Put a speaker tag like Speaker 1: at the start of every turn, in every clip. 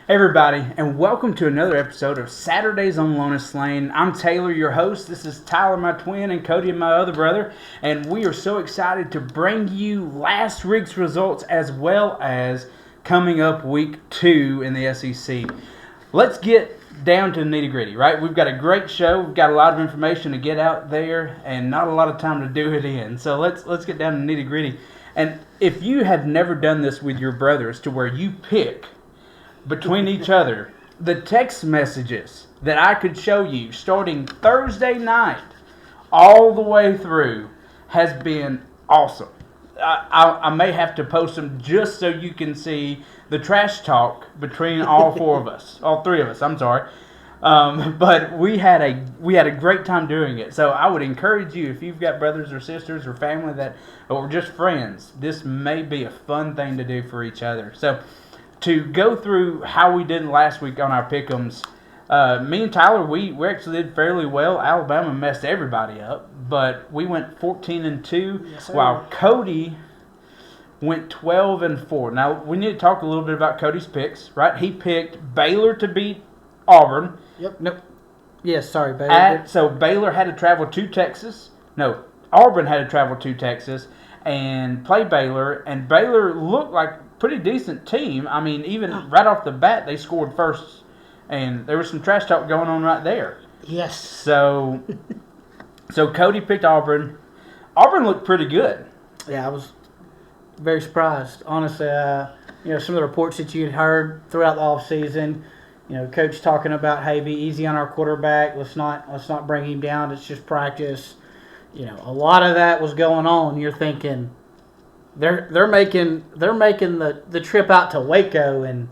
Speaker 1: Hey everybody, and welcome to another episode of Saturdays on Lonis Lane. I'm Taylor, your host. This is Tyler, my twin, and Cody, my other brother. And we are so excited to bring you last week's results as well as coming up week 2 in the SEC. Let's get down to the nitty-gritty, right? We've got a great show. We've got a lot of information to get out there and not a lot of time to do it in. So let's get down to the nitty-gritty. And if you have never done this with your brothers to where you pick between each other, the text messages that I could show you starting Thursday night all the way through has been awesome. I may have to post them just so you can see the trash talk between all three of us. I'm sorry, but we had a great time doing it. So I would encourage you, if you've got brothers or sisters or family or just friends, this may be a fun thing to do for each other. So to go through how we did last week on our pick'ems, me and Tyler, we actually did fairly well. Alabama messed everybody up, but we went 14-2,
Speaker 2: yes,
Speaker 1: while Cody went 12-4. Now, we need to talk a little bit about Cody's picks, right? He picked Baylor to beat Auburn.
Speaker 2: Yep. Nope. Yes, sorry, Baylor.
Speaker 1: So Baylor had to travel to Texas. No, Auburn had to travel to Texas and play Baylor, and Baylor looked like a pretty decent team. I mean, even right off the bat, they scored first, and there was some trash talk going on right there.
Speaker 2: Yes.
Speaker 1: So Cody picked Auburn. Auburn looked pretty good.
Speaker 2: Yeah, I was very surprised. Honestly, some of the reports that you had heard throughout the offseason, Coach talking about, hey, be easy on our quarterback. Let's not bring him down. It's just practice. A lot of that was going on. You're thinking they're making the trip out to Waco, and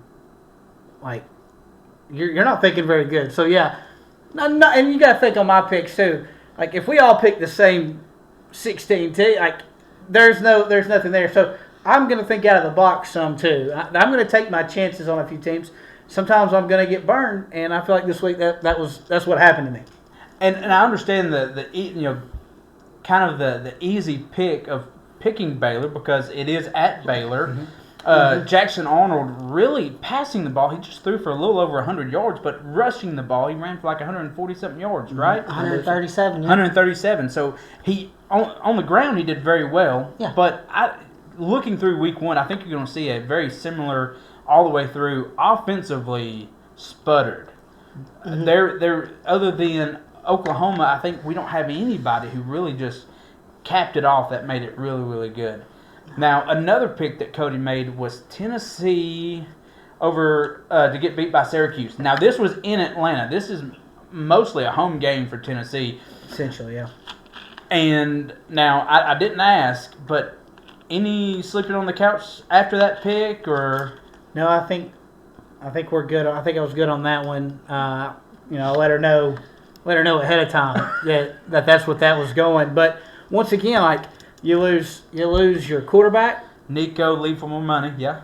Speaker 2: like you're not thinking very good. So yeah, and you got to think on my picks too. Like if we all pick the same 16 team, like there's nothing there. So I'm gonna think out of the box some too. I'm gonna take my chances on a few teams. Sometimes I'm gonna get burned, and I feel like this week that's what happened to me.
Speaker 1: And I understand the easy pick of picking Baylor because it is at Baylor. Mm-hmm. Jackson Arnold really passing the ball. He just threw for a little over 100 yards, but rushing the ball, he ran for like 140-something yards, right?
Speaker 2: 137. Yeah.
Speaker 1: 137. So he on the ground he did very well.
Speaker 2: Yeah.
Speaker 1: But looking through week 1, I think you're going to see a very similar all the way through. Offensively sputtered. Mm-hmm. They're other than Oklahoma, I think we don't have anybody who really just capped it off that made it really, really good. Now, another pick that Cody made was Tennessee over to get beat by Syracuse. Now, this was in Atlanta. This is mostly a home game for Tennessee.
Speaker 2: Essentially, yeah.
Speaker 1: And now, I didn't ask, but any sleeping on the couch after that pick, or?
Speaker 2: No, I think we're good. I think I was good on that one. I let her know ahead of time that's what that was going. But once again, like you lose your quarterback.
Speaker 1: Nico leave for more money, yeah.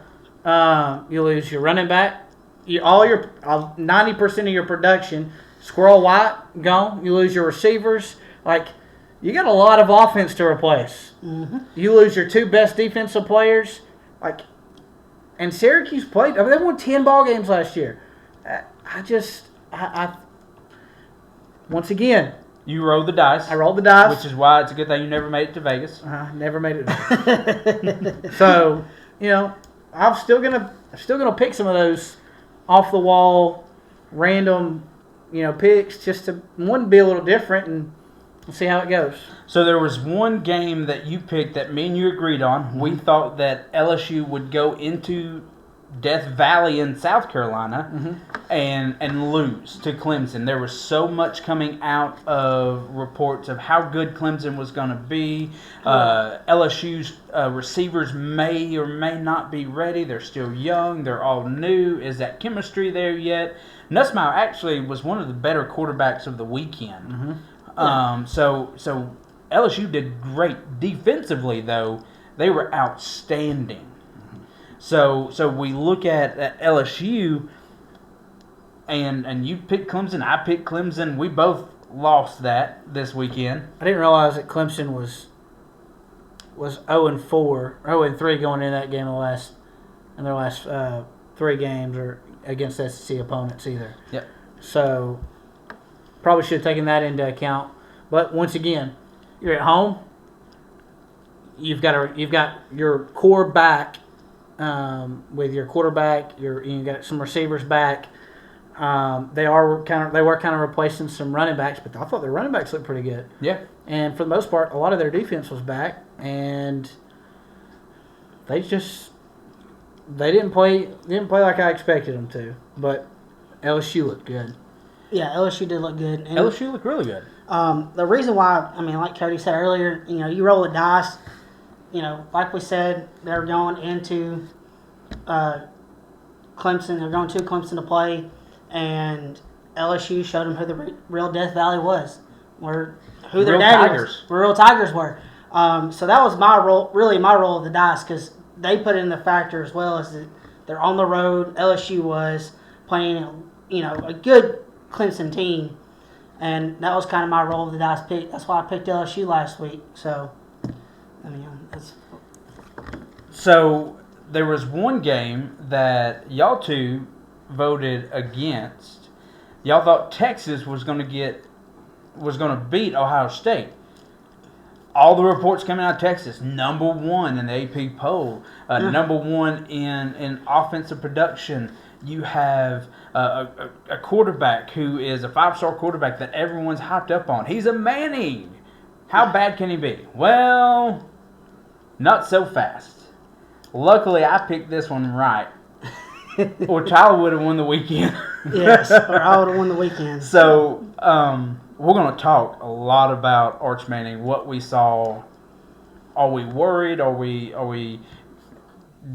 Speaker 2: You lose your running back. 90% of your production. Squirrel White gone. You lose your receivers. Like you got a lot of offense to replace. Mm-hmm. You lose your 2 best defensive players. And Syracuse played. I mean, they won 10 ball games last year. Once again,
Speaker 1: you rolled the dice.
Speaker 2: I rolled the dice.
Speaker 1: Which is why it's a good thing you never made it to Vegas.
Speaker 2: Never made it. So, I'm still gonna pick some of those off the wall, random, picks just to be a little different and see how it goes.
Speaker 1: So there was one game that you picked that me and you agreed on. Mm-hmm. We thought that LSU would go into Death Valley in South Carolina, mm-hmm. and lose to Clemson. There was so much coming out of reports of how good Clemson was going to be. LSU's receivers may or may not be ready. They're still young. They're all new. Is that chemistry there yet? Nussmeier actually was one of the better quarterbacks of the weekend. Mm-hmm. Yeah. So LSU did great. Defensively, though, they were outstanding. So we look at LSU, and you picked Clemson, I picked Clemson. We both lost that this weekend.
Speaker 2: I didn't realize that Clemson was 0-4, 0-3 going into that game in their last 3 games, or against SEC opponents either.
Speaker 1: Yep.
Speaker 2: So probably should have taken that into account. But once again, you're at home. You've got your core back with your quarterback. You got some receivers back. They were kind of replacing some running backs, but I thought their running backs looked pretty good.
Speaker 1: Yeah.
Speaker 2: And for the most part, a lot of their defense was back, and they didn't play like I expected them to. But LSU looked good.
Speaker 3: Yeah, LSU did look good. And
Speaker 1: LSU looked really good.
Speaker 3: the reason why, like Cody said earlier, you roll the dice. Like we said, they're going into Clemson. They're going to Clemson to play, and LSU showed them who the real Death Valley was, who their daddy was, where real Tigers were. So that was my roll of the dice, because they put in the factor as well as that they're on the road. LSU was playing, a good Clemson team, and that was kind of my roll of the dice pick. That's why I picked LSU last week. So, that's.
Speaker 1: So there was one game that y'all two voted against. Y'all thought Texas was going to beat Ohio State. All the reports coming out of Texas, number one in the AP poll, number one in offensive production. You have a quarterback who is a 5-star quarterback that everyone's hyped up on. He's a Manning. How bad can he be? Well, not so fast. Luckily, I picked this one right. Or Tyler would have won the weekend.
Speaker 3: Yes, or I would have won the weekend.
Speaker 1: So, we're going to talk a lot about Arch Manning, what we saw. Are we worried?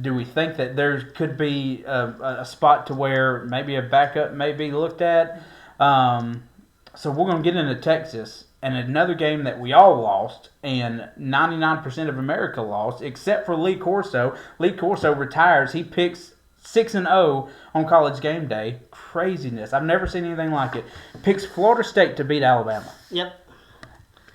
Speaker 1: Do we think that there could be a spot to where maybe a backup may be looked at? So we're going to get into Texas and another game that we all lost and 99% of America lost, except for Lee Corso. Lee Corso retires. He picks 6-0 on College Game Day. Craziness. I've never seen anything like it. Picks Florida State to beat Alabama.
Speaker 3: Yep.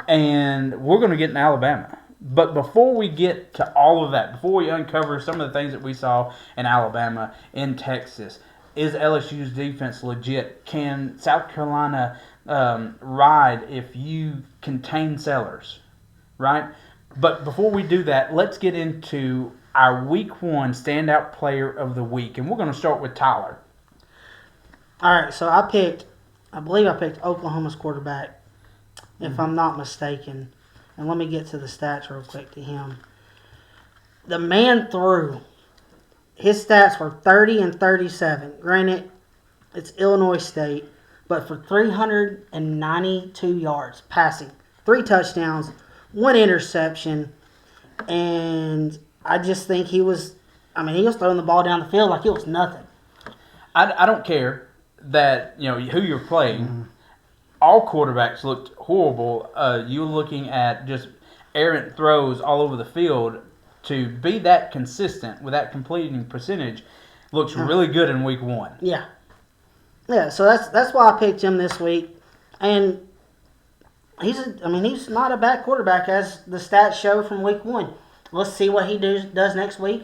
Speaker 1: And we're going to get in Alabama. But before we get to all of that, before we uncover some of the things that we saw in Alabama, in Texas, is LSU's defense legit? Can South Carolina ride if you contain Sellers, right? But before we do that, let's get into our Week 1 Standout Player of the Week. And we're going to start with Tyler.
Speaker 3: All right, so I believe I picked Oklahoma's quarterback, if I'm not mistaken. And let me get to the stats real quick to him. The man threw. His stats were 30 and 37. Granted, it's Illinois State, but for 392 yards passing, 3 touchdowns, 1 interception, and I just think he was throwing the ball down the field like it was nothing.
Speaker 1: I don't care that who you're playing. Mm-hmm. All quarterbacks looked horrible. You're looking at just errant throws all over the field. To be that consistent with that completing percentage looks really good in Week 1.
Speaker 3: Yeah. Yeah, so that's why I picked him this week. And he's not a bad quarterback as the stats show from Week 1. Let's see what he does next week.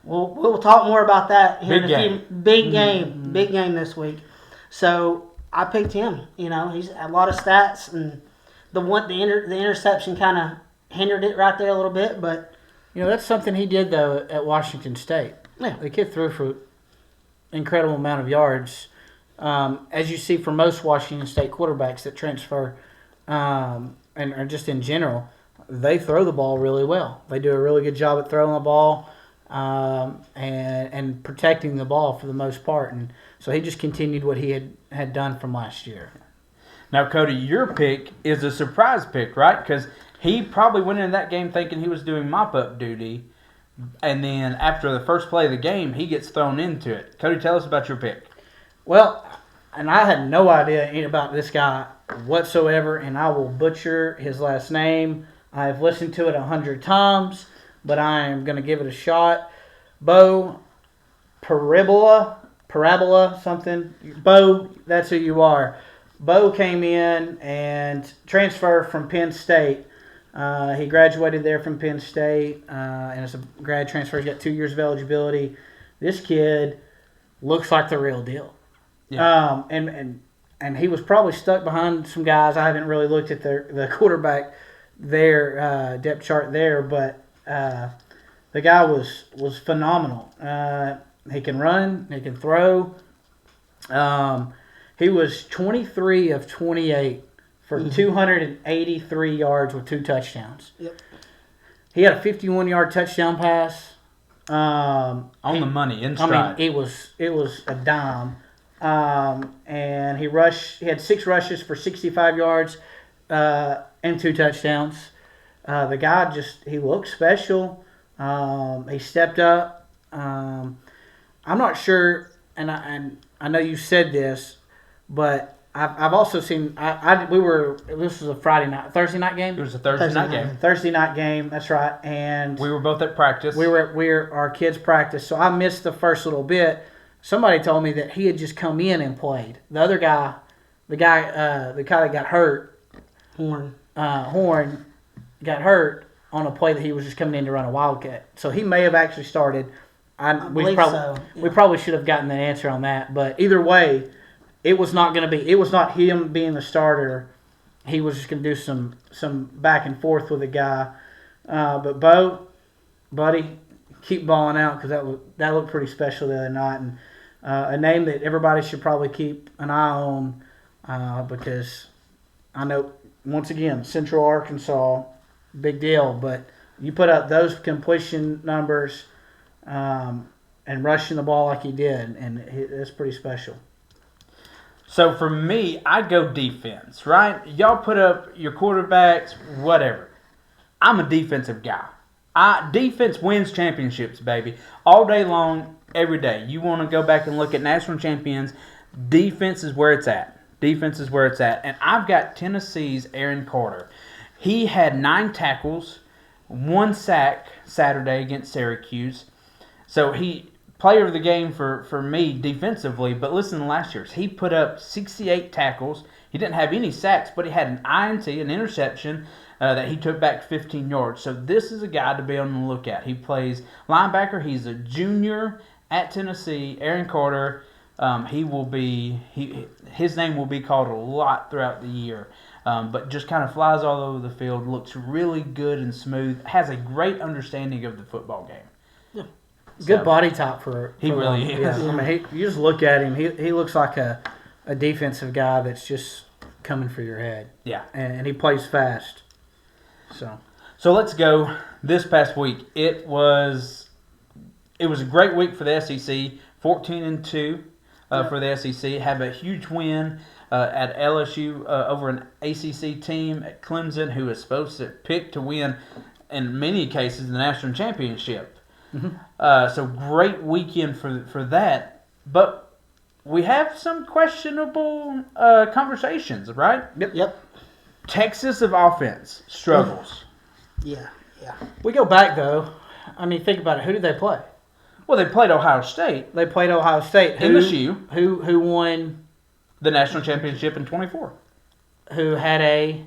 Speaker 3: We'll talk more about that here in a few. Big game this week. So I picked him. He's a lot of stats, and the interception kind of hindered it right there a little bit. But
Speaker 2: that's something he did though at Washington State.
Speaker 3: Yeah,
Speaker 2: the kid threw for incredible amount of yards, as you see for most Washington State quarterbacks that transfer, and are just in general. They throw the ball really well. They do a really good job at throwing the ball and protecting the ball for the most part. And so he just continued what he had done from last year.
Speaker 1: Now, Cody, your pick is a surprise pick, right? Because he probably went into that game thinking he was doing mop-up duty, and then after the first play of the game, he gets thrown into it. Cody, tell us about your pick.
Speaker 2: Well, and I had no idea about this guy whatsoever, and I will butcher his last name. I've listened to it 100 times, but I am going to give it a shot. Bo Parabola, something. Bo, that's who you are. Bo came in and transferred from Penn State. He graduated there from Penn State, and it's a grad transfer. He's got 2 years of eligibility. This kid looks like the real deal.
Speaker 1: Yeah.
Speaker 2: And he was probably stuck behind some guys. I haven't really looked at the quarterback depth chart there, but the guy was phenomenal. He can run, he can throw. He was 23 of 28 for 283 yards with 2 touchdowns.
Speaker 3: Yep.
Speaker 2: He had a 51-yard touchdown pass.
Speaker 1: On the money, in stride.
Speaker 2: I mean, it was a dime. And he had 6 rushes for 65 yards and 2 touchdowns. The guy he looked special. He stepped up. I'm not sure, and I know you said this, but I've also seen this was a Thursday night game.
Speaker 1: It was a Thursday night game.
Speaker 2: Thursday night game. That's right. And
Speaker 1: we were both at practice.
Speaker 2: We were our kids' practice, so I missed the first little bit. Somebody told me that he had just come in and played. The other guy, the guy that got hurt, Horn got hurt on a play that he was just coming in to run a wildcat. So he may have actually started. We probably should have gotten the answer on that, but either way, it was not him being the starter. He was just going to do some back and forth with the guy. But buddy, keep balling out because that looked pretty special the other night, and a name that everybody should probably keep an eye on because I know once again Central Arkansas, big deal. But you put up those completion numbers and rushing the ball like he did, and it's pretty special.
Speaker 1: So for me, I go defense, right? Y'all put up your quarterbacks, whatever. I'm a defensive guy. Defense wins championships, baby. All day long, every day. You want to go back and look at national champions, defense is where it's at. Defense is where it's at. And I've got Tennessee's Aaron Carter. He had 9 tackles, 1 sack Saturday against Syracuse. So player of the game for me defensively, but listen to last year's. He put up 68 tackles. He didn't have any sacks, but he had an INT, an interception, that he took back 15 yards. So this is a guy to be on the lookout. He plays linebacker. He's a junior at Tennessee. Aaron Carter. His name will be called a lot throughout the year. But just kind of flies all over the field. Looks really good and smooth. Has a great understanding of the football game.
Speaker 2: Yeah. Good body type for
Speaker 1: he really is.
Speaker 2: Yeah. I mean, you just look at him. He looks like a defensive guy that's just coming for your head.
Speaker 1: Yeah,
Speaker 2: and he plays fast.
Speaker 1: So let's go. This past week, it was a great week for the SEC. 14-2 for the SEC. Have a huge win at LSU over an ACC team at Clemson, who is supposed to pick to win in many cases the national championship. Mm-hmm. So great weekend for that. But we have some questionable conversations, right?
Speaker 2: Yep.
Speaker 1: Texas of offense struggles.
Speaker 3: Yeah.
Speaker 2: We go back, though. I mean, think about it. Who did they play?
Speaker 1: Well, they played Ohio State.
Speaker 2: They played Ohio State.
Speaker 1: In the shoe.
Speaker 2: Who won
Speaker 1: the national championship in 24.
Speaker 2: Who
Speaker 1: has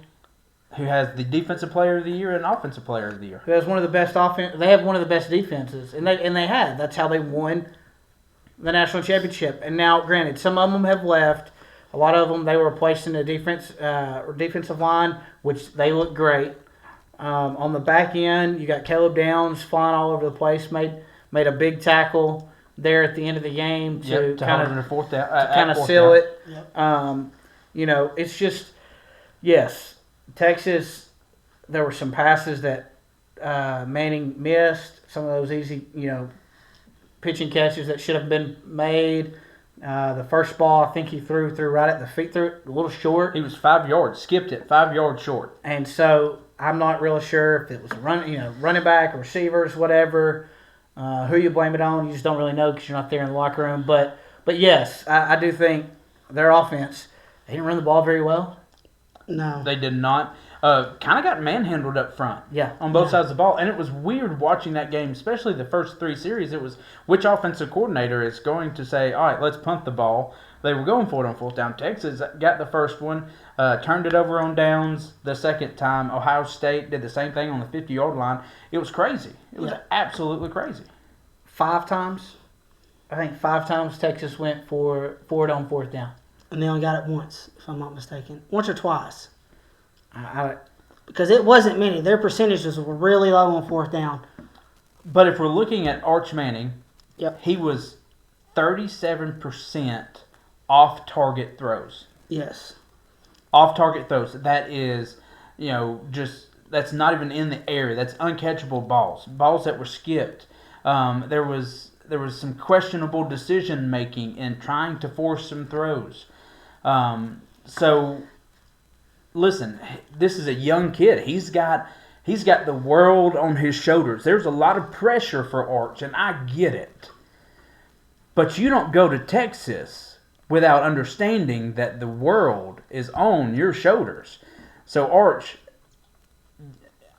Speaker 1: the defensive player of the year and offensive player of the year.
Speaker 2: Who has one of the best offense? They have one of the best defenses, and they had. That's how they won the national championship. And now, granted, some of them have left. A lot of them they were placed in the defensive line, which they look great. On the back end, you got Caleb Downs flying all over the place. Made a big tackle there at the end of the game to kind of seal it. Yep. It's just yes, Texas. There were some passes that Manning missed. Some of those easy, pitching catches that should have been made. The first ball, I think he threw right at the feet, threw it a little short.
Speaker 1: He was 5 yards, skipped it 5 yards short.
Speaker 2: And so I'm not really sure if it was running back or receivers, whatever. Who you blame it on, you just don't really know because you're not there in the locker room. But yes, I do think their offense, they didn't run the ball very well.
Speaker 3: No.
Speaker 1: They did not. Kind of got manhandled up front.
Speaker 2: Yeah.
Speaker 1: On both sides of the ball. And it was weird watching that game, especially the first 3 series. It was which offensive coordinator is going to say, all right, let's punt the ball. They were going for it on 4th down. Texas got the first one, turned it over on downs the second time. Ohio State did the same thing on the 50-yard line. It was crazy. It was absolutely crazy.
Speaker 2: 5 times I think 5 times Texas went for it on 4th down.
Speaker 3: And they only got it once, if I'm not mistaken. Once or twice.
Speaker 2: Because
Speaker 3: it wasn't many. Their percentages were really low on 4th down.
Speaker 1: But if we're looking at Arch Manning,
Speaker 3: Yep.
Speaker 1: he was 37% off-target throws.
Speaker 3: Yes.
Speaker 1: Off-target throws. That is, that's not even in the area. That's uncatchable balls. Balls that were skipped. There was some questionable decision making in trying to force some throws. So, listen, this is a young kid. He's got the world on his shoulders. There's a lot of pressure for Arch, and I get it. But you don't go to Texas without understanding that the world is on your shoulders. So, Arch,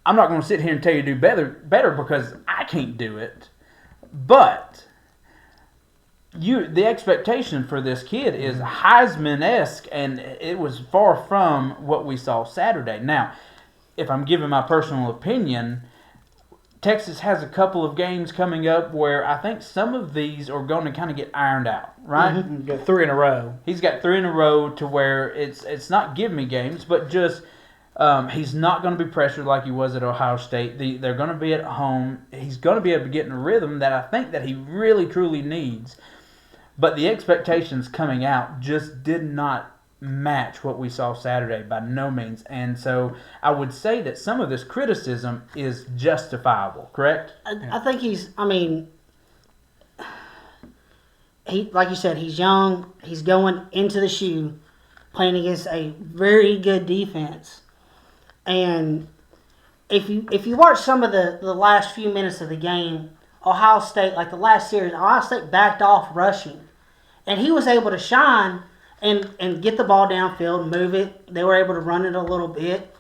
Speaker 1: I'm not going to sit here and tell you to do better because I can't do it. But the expectation for this kid is Heisman-esque, and it was far from what we saw Saturday. Now, if I'm giving my personal opinion, Texas has a couple of games coming up where I think some of these are going to kind of get ironed out, right?
Speaker 2: Mm-hmm. Got 3 in a row.
Speaker 1: He's got 3 in a row to where it's not give me games, but just he's not going to be pressured like he was at Ohio State. They're going to be at home. He's going to be able to get in a rhythm that I think that he really, truly needs. But the expectations coming out just did not match what we saw Saturday by no means. And so I would say that some of this criticism is justifiable, correct?
Speaker 3: I think he like you said, he's young. He's going into the shoe, playing against a very good defense. And if you watch some of the last few minutes of the game, Ohio State, like the last series, Ohio State backed off rushing. And he was able to shine and get the ball downfield, move it. They were able to run it a little bit.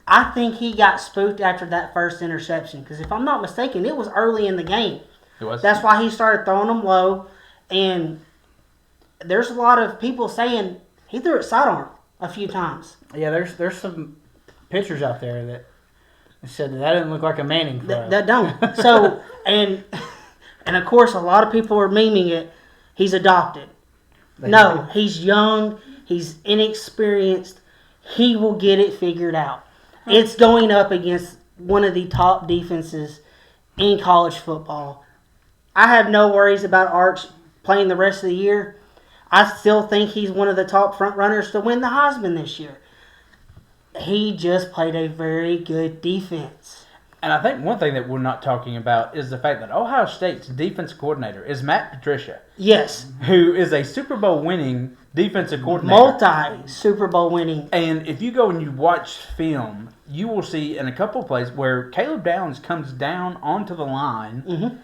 Speaker 3: I think he got spooked after that first interception. Because if I'm not mistaken, it was early in the game.
Speaker 1: It was.
Speaker 3: That's why he started throwing them low. And there's a lot of people saying he threw it sidearm a few times.
Speaker 2: Yeah, there's some pictures out there that said that didn't look like a Manning throw.
Speaker 3: That don't. So, and of course, a lot of people are memeing it. He's adopted. No, he's young. He's inexperienced. He will get it figured out. It's going up against one of the top defenses in college football. I have no worries about Arch playing the rest of the year. I still think he's one of the top front runners to win the Heisman this year. He just played a very good defense.
Speaker 1: And I think one thing that we're not talking about is the fact that Ohio State's defense coordinator is Matt Patricia.
Speaker 3: Yes.
Speaker 1: Who is a Super Bowl winning defensive coordinator.
Speaker 3: Multi-Super Bowl winning.
Speaker 1: And if you go and you watch film, you will see in a couple of plays where Caleb Downs comes down onto the line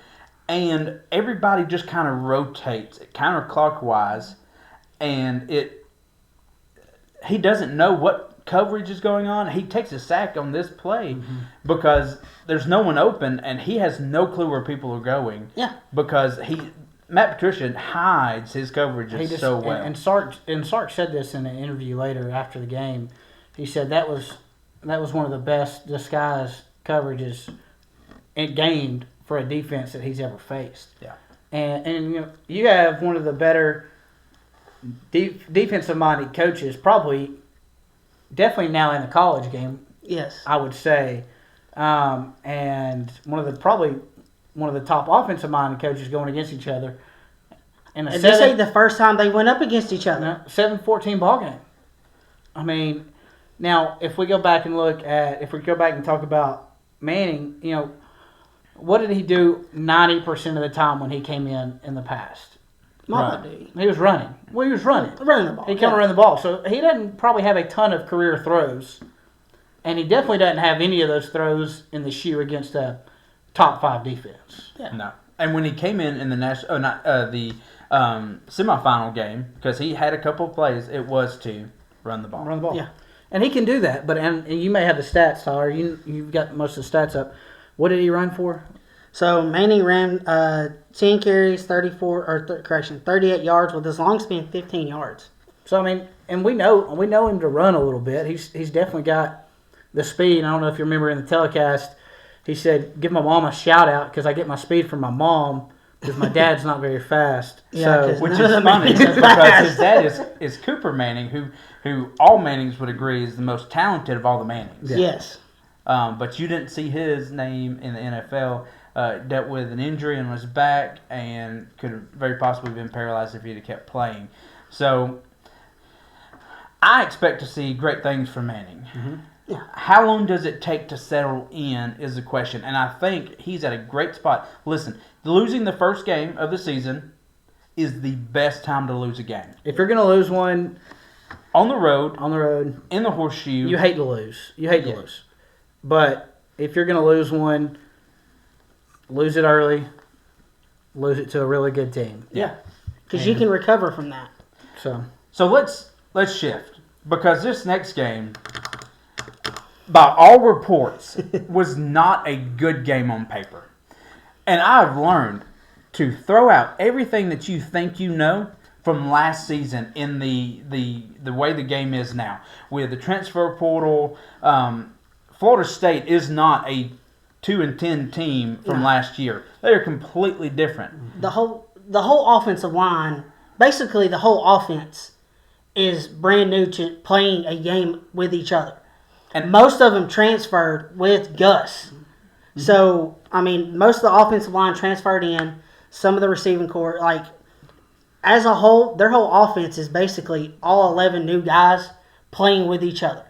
Speaker 1: and everybody just kind of rotates counterclockwise, and he doesn't know what coverage is going on. He takes a sack on this play because there's no one open, and he has no clue where people are going.
Speaker 3: Yeah.
Speaker 1: Because Matt Patricia hides his coverages so well.
Speaker 2: And Sark said this in an interview later after the game. He said that was one of the best disguise coverages it gained for a defense that he's ever faced.
Speaker 1: Yeah.
Speaker 2: And you have one of the better defensive minded coaches definitely now in the college game.
Speaker 3: Yes.
Speaker 2: I would say. And one of the top offensive minded coaches going against each other.
Speaker 3: And this ain't the first time they went up against each other.
Speaker 2: 7-14 ball game. I mean, now if we go back and talk about Manning, what did he do 90% of the time when he came in the past? He was running. Well, he was running.
Speaker 3: Running the ball.
Speaker 2: He come around the ball. So he doesn't probably have a ton of career throws. And he definitely doesn't have any of those throws in the shoe against a top 5 defense.
Speaker 3: Yeah.
Speaker 1: No. And when he came in the semifinal game, because he had a couple of plays, it was to run the ball.
Speaker 2: Run the ball.
Speaker 3: Yeah.
Speaker 2: And he can do that. But and you may have the stats, Tyler. You've got most of the stats up. What did he run for?
Speaker 3: So Manning ran 10 carries, 38 yards with his long span 15 yards.
Speaker 2: So I mean, and we know him to run a little bit. He's definitely got the speed. I don't know if you remember in the telecast, he said, "Give my mom a shout out because I get my speed from my mom." because my dad's not very fast.
Speaker 3: Yeah,
Speaker 2: So
Speaker 3: 'cause
Speaker 1: Which is
Speaker 3: none of them
Speaker 1: funny
Speaker 3: are
Speaker 1: because
Speaker 3: fast.
Speaker 1: his dad is Cooper Manning, who all Mannings would agree is the most talented of all the Mannings.
Speaker 2: Yeah.
Speaker 3: Yes.
Speaker 1: But you didn't see his name in the NFL. Dealt with an injury on his back and could have very possibly been paralyzed if he'd have kept playing. So I expect to see great things from Manning.
Speaker 2: Mm-hmm.
Speaker 3: Yeah.
Speaker 1: How long does it take to settle in is the question. And I think he's at a great spot. Listen, losing the first game of the season is the best time to lose a game.
Speaker 2: if you're going to lose one
Speaker 1: On the road,
Speaker 2: on the road,
Speaker 1: in the horseshoe.
Speaker 2: you hate to lose. You hate to lose. But if you're going to lose one, lose it early. Lose it to a really good team.
Speaker 3: Yeah. Because you can recover from that.
Speaker 2: So
Speaker 1: let's shift. Because this next game, by all reports, was not a good game on paper. And I've learned to throw out everything that you think you know from last season in the way the game is now. With the transfer portal, Florida State is not a 2-10 team from last year. They are completely different.
Speaker 3: The whole offensive line, basically the whole offense, is brand new to playing a game with each other.
Speaker 1: And
Speaker 3: Most of them transferred with Gus.
Speaker 1: Mm-hmm.
Speaker 3: So, I mean, most of the offensive line transferred in. Some of the receiving corps, like, as a whole, their whole offense is basically all 11 new guys playing with each other.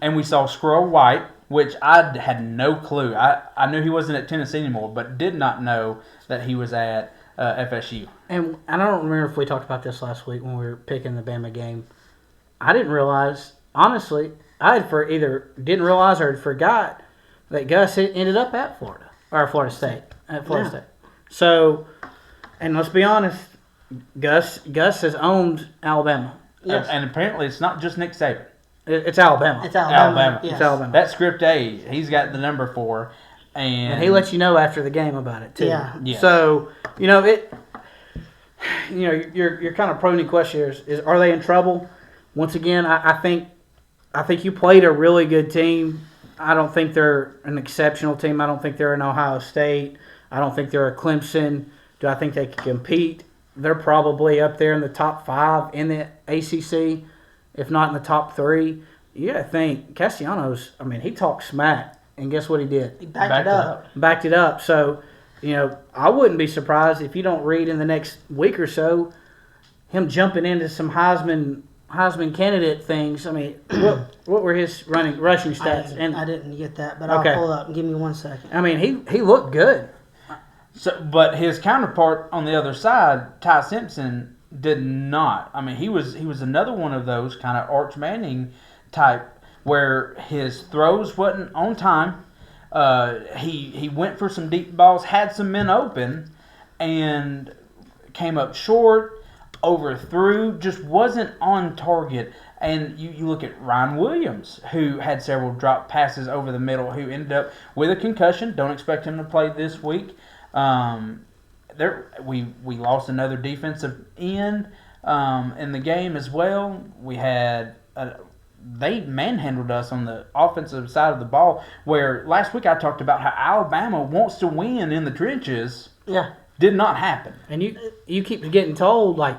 Speaker 1: And we saw Squirrel White, which I had no clue. I knew he wasn't at Tennessee anymore, but did not know that he was at FSU.
Speaker 2: And I don't remember if we talked about this last week when we were picking the Bama game. I didn't realize, honestly, I had either didn't realize or had forgot that Gus ended up at Florida State. So, and let's be honest, Gus has owned Alabama.
Speaker 3: Yes.
Speaker 1: And apparently it's not just Nick Saban.
Speaker 2: It's Alabama.
Speaker 3: It's Alabama.
Speaker 1: Alabama.
Speaker 3: Yes.
Speaker 2: It's Alabama.
Speaker 1: That script A, he's got the number 4.
Speaker 2: And he lets you know after the game about it too.
Speaker 3: Yeah.
Speaker 1: Yes.
Speaker 2: So your kind of prone question is are they in trouble? Once again, I think you played a really good team. I don't think they're an exceptional team. I don't think they're an Ohio State. I don't think they're a Clemson. Do I think they can compete? They're probably up there in the top 5 in the ACC, if not in the top 3. You got to think Castellanos. I mean, he talked smack, and guess what he did?
Speaker 3: He backed it up.
Speaker 2: Backed it up. So, I wouldn't be surprised if you don't read in the next week or so him jumping into some Heisman candidate things. I mean, what were his rushing stats?
Speaker 3: I didn't get that, but
Speaker 2: Okay.
Speaker 3: I'll pull it up. Give me 1 second.
Speaker 2: I mean, he looked good.
Speaker 1: So, but his counterpart on the other side, Ty Simpson, did not. I mean, he was another one of those kind of Arch Manning type where his throws wasn't on time. He went for some deep balls, had some men open, and came up short, overthrew, just wasn't on target. And you look at Ryan Williams, who had several drop passes over the middle, who ended up with a concussion. Don't expect him to play this week. We lost another defensive end in the game as well. We had they manhandled us on the offensive side of the ball. Where last week I talked about how Alabama wants to win in the trenches.
Speaker 3: Yeah.
Speaker 1: Did not happen.
Speaker 2: And you keep getting told like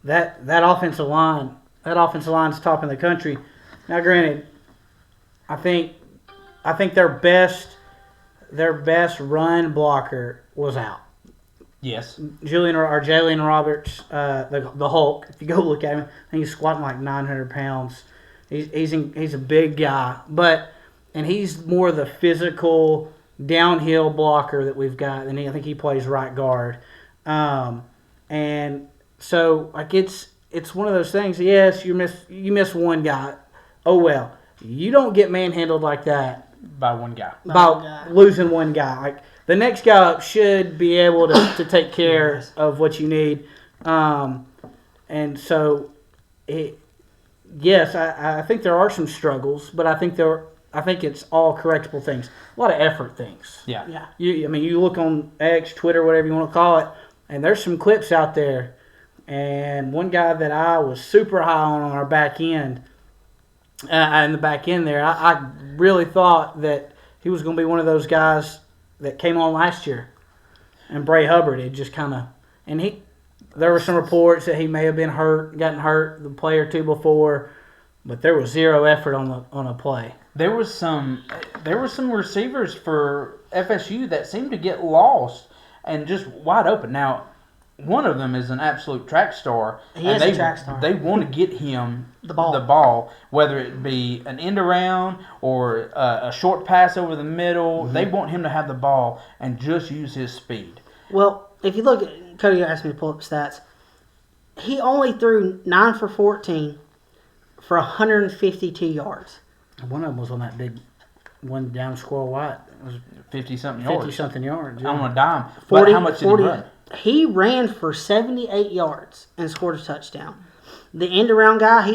Speaker 2: that offensive line. That offensive line's top in the country. Now, granted, I think their best run blocker was out.
Speaker 1: Yes.
Speaker 2: Jalen Roberts, the Hulk. If you go look at him, I think he's squatting like 900 pounds. He's a big guy, and he's more the physical downhill blocker that we've got. And I think he plays right guard. And so like it's one of those things. Yes, you miss one guy. Oh well, you don't get manhandled like that
Speaker 1: By one guy.
Speaker 2: by losing one guy. Like the next guy up should be able to take care of what you need. And so yes, I think there are some struggles, but I think it's all correctable things. A lot of effort things.
Speaker 1: Yeah.
Speaker 3: Yeah.
Speaker 2: You look on X, Twitter, whatever you want to call it, and there's some clips out there. And one guy that I was super high on our back end, in the back end there, I really thought that he was going to be one of those guys that came on last year. And Bray Hubbard had just kind of, and there were some reports that he may have been gotten hurt the play or two before, but there was zero effort on a play.
Speaker 1: There was some receivers for FSU that seemed to get lost and just wide open. Now, one of them is an absolute track star.
Speaker 3: He is a track star.
Speaker 1: They want to get him
Speaker 3: the ball.
Speaker 1: Whether it be an end around or a short pass over the middle. Mm-hmm. They want him to have the ball and just use his speed.
Speaker 3: Well, if you look at Cody asked me to pull up stats. He only threw 9 for 14 for 152 yards.
Speaker 2: One of them was on that big one down squirrel white. It was
Speaker 1: 50-something yards.
Speaker 2: 50-something yards. Yeah.
Speaker 1: On a dime. 40, how much 40, did he run?
Speaker 3: He ran for 78 yards and scored a touchdown. The end-around guy, he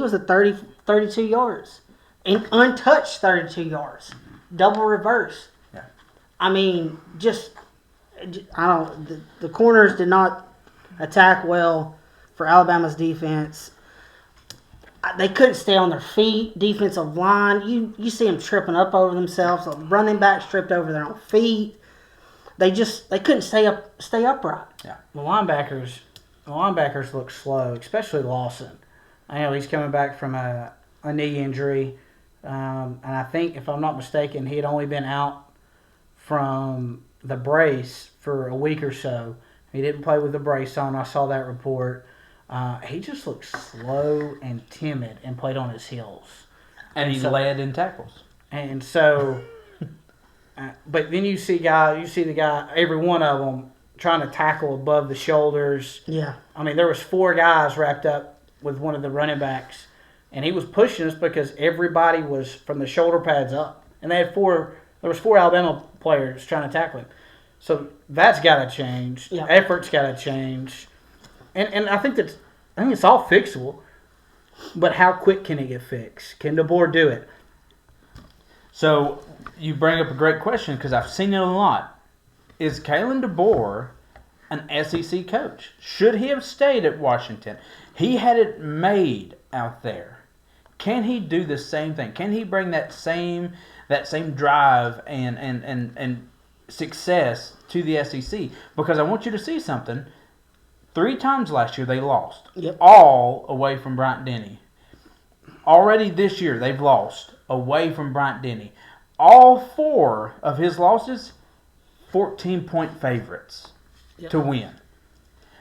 Speaker 3: was at 32 yards. And untouched 32 yards. Double reverse.
Speaker 1: Yeah.
Speaker 3: The corners did not attack well for Alabama's defense. They couldn't stay on their feet. Defensive line, you see them tripping up over themselves. The running backs tripped over their own feet. They couldn't stay upright.
Speaker 2: Yeah. The linebackers look slow, especially Lawson. I know he's coming back from a knee injury, and I think, if I'm not mistaken, he had only been out from the brace for a week or so. He didn't play with the brace on. I saw that report. He just looked slow and timid and played on his heels.
Speaker 1: And he led in tackles.
Speaker 2: And so, but then you see the guy, every one of them, trying to tackle above the shoulders.
Speaker 3: Yeah.
Speaker 2: There was 4 guys wrapped up with one of the running backs, and he was pushing us because everybody was from the shoulder pads up. And there was 4 Alabama players trying to tackle him. So that's got to change.
Speaker 3: Yeah.
Speaker 2: Effort's got to change. And I think it's all fixable, but how quick can it get fixed? Can DeBoer do it?
Speaker 1: So you bring up a great question because I've seen it a lot. Is Kalen DeBoer an SEC coach? Should he have stayed at Washington? He had it made out there. Can he do the same thing? Can he bring that same drive and success to the SEC? Because I want you to see something. 3 times last year they lost.
Speaker 3: Yep.
Speaker 1: All away from Bryant-Denny. Already this year they've lost away from Bryant-Denny. All 4 of his losses, 14-point favorites to win.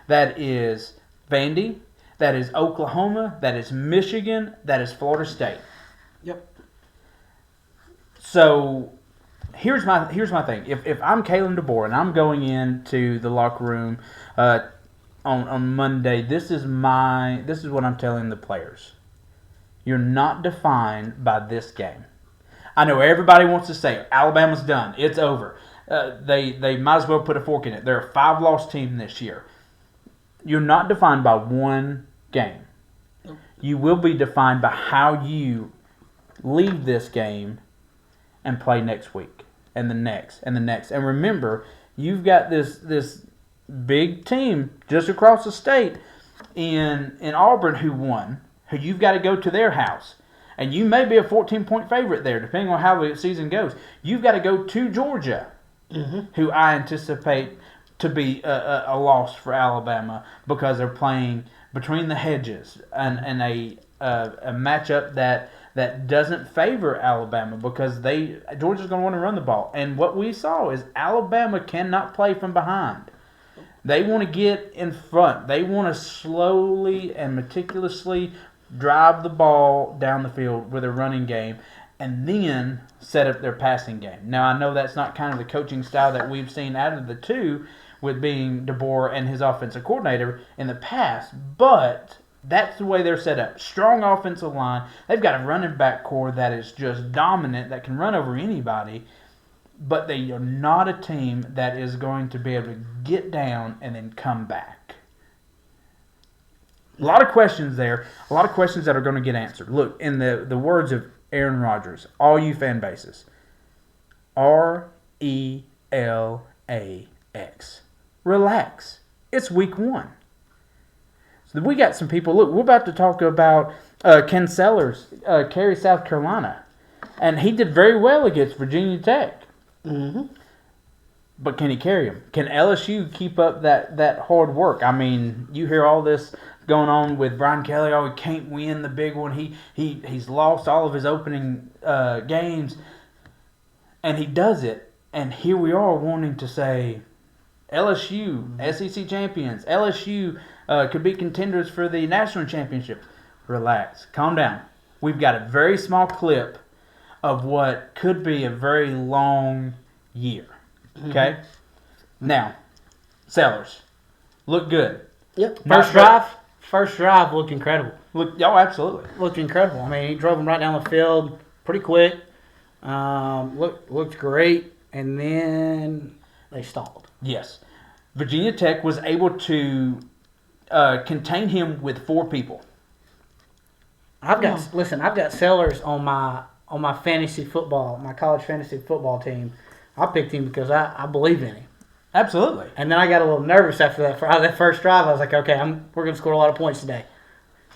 Speaker 1: That is Vandy, that is Oklahoma, that is Michigan, that is Florida State.
Speaker 3: Yep.
Speaker 1: So here's my thing. If I'm Kalen DeBoer and I'm going into the locker room on Monday, this is what I'm telling the players. You're not defined by this game. I know everybody wants to say Alabama's done. It's over. They might as well put a fork in it. They're a 5-loss team this year. You're not defined by one game. You will be defined by how you leave this game and play next week and the next and the next. And remember, you've got this big team just across the state in Auburn who won, who you've got to go to their house. And you may be a 14-point favorite there, depending on how the season goes. You've got to go to Georgia, who I anticipate to be a loss for Alabama because they're playing between the hedges and a matchup that doesn't favor Alabama because Georgia's going to want to run the ball. And what we saw is Alabama cannot play from behind. They want to get in front. They want to slowly and meticulously drive the ball down the field with a running game and then set up their passing game. Now, I know that's not kind of the coaching style that we've seen out of the two with being DeBoer and his offensive coordinator in the past, but that's the way they're set up. Strong offensive line. They've got a running back core that is just dominant, that can run over anybody, but they are not a team that is going to be able to get down and then come back. A lot of questions there. A lot of questions that are going to get answered. Look, in the words of Aaron Rodgers, all you fan bases, RELAX. Relax. It's week 1. So we got some people. Look, we're about to talk about Ken Sellers, Cary, South Carolina. And he did very well against Virginia Tech.
Speaker 3: Mm-hmm.
Speaker 1: but can he carry them? Can LSU keep up that hard work? I mean, you hear all this going on with Brian Kelly. Oh, he can't win the big one. He's lost all of his opening games, and he does it. And here we are wanting to say LSU, SEC champions. LSU could be contenders for the national championship. Relax. Calm down. We've got a very small clip of what could be a very long year. Okay? Now, Sellers. Look good.
Speaker 3: Yep.
Speaker 2: First drive looked incredible.
Speaker 1: Absolutely.
Speaker 2: Looked incredible. I mean, he drove him right down the field pretty quick. Looked great. And then they stalled.
Speaker 1: Yes. Virginia Tech was able to contain him with 4 people.
Speaker 2: I've got Sellers on my fantasy football, my college fantasy football team. I picked him because I believe in him.
Speaker 1: Absolutely.
Speaker 2: And then I got a little nervous after that first drive. I was like, okay, we're going to score a lot of points today.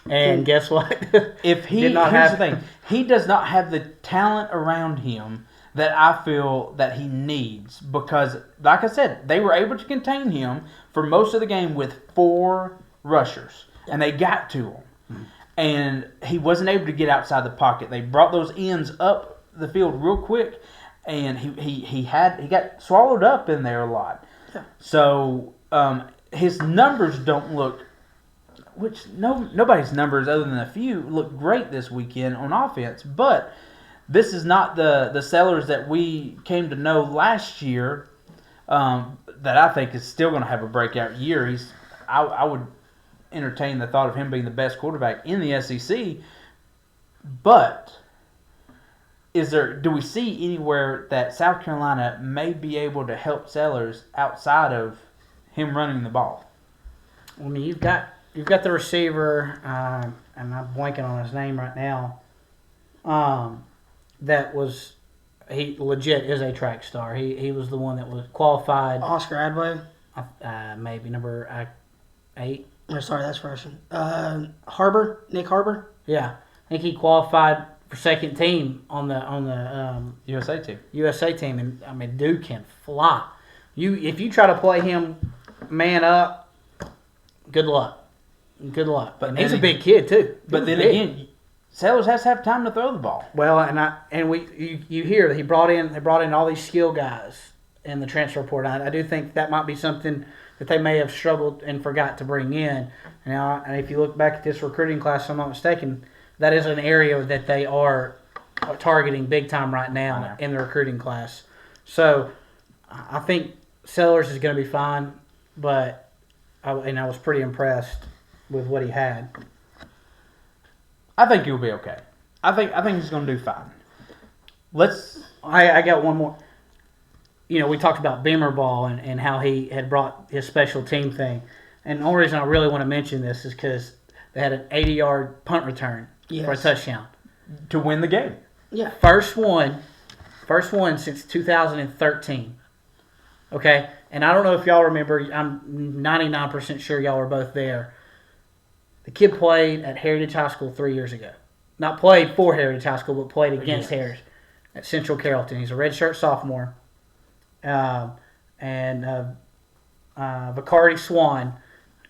Speaker 2: And guess what?
Speaker 1: Here's the thing. He does not have the talent around him that I feel that he needs because, like I said, they were able to contain him for most of the game with 4 rushers, and they got to him. And he wasn't able to get outside the pocket. They brought those ends up the field real quick, and he got swallowed up in there a lot.
Speaker 3: Yeah.
Speaker 1: So his numbers don't look, nobody's numbers other than a few look great this weekend on offense, but this is not the Sellers that we came to know last year that I think is still going to have a breakout year. I would entertain the thought of him being the best quarterback in the SEC, but do we see anywhere that South Carolina may be able to help Sellers outside of him running the ball?
Speaker 2: I mean, you've got the receiver, and I'm blanking on his name right now. He legit is a track star. He was the one that was qualified.
Speaker 3: Oscar Adway?
Speaker 2: Maybe number 8.
Speaker 3: Oh, sorry, that's Russian. Nick Harbor?
Speaker 2: Yeah, I think he qualified for second team on the
Speaker 1: USA team.
Speaker 2: USA team, and I mean, dude can fly. If you try to play him man up, good luck. But and he's a big kid too.
Speaker 1: But then again, Sellers has to have time to throw the ball.
Speaker 2: Well, you hear that they brought in all these skill guys in the transfer portal. I do think that might be something that they may have struggled and forgot to bring in. Now, and if you look back at this recruiting class, if I'm not mistaken, that is an area that they are targeting big time right now in the recruiting class. So I think Sellers is going to be fine, but I was pretty impressed with what he had.
Speaker 1: I think he'll be okay. I think he's going to do fine.
Speaker 2: I got one more. We talked about Beamer Ball and how he had brought his special team thing. And the only reason I really want to mention this is because they had an 80-yard punt return for a touchdown.
Speaker 1: To win the game.
Speaker 3: Yeah.
Speaker 2: First one since 2013. Okay? And I don't know if y'all remember, I'm 99% sure y'all were both there. The kid played at Heritage High School 3 years ago. Not played for Heritage High School, but played against Heritage at Central Carrollton. He's a redshirt sophomore. Bacardi Swan,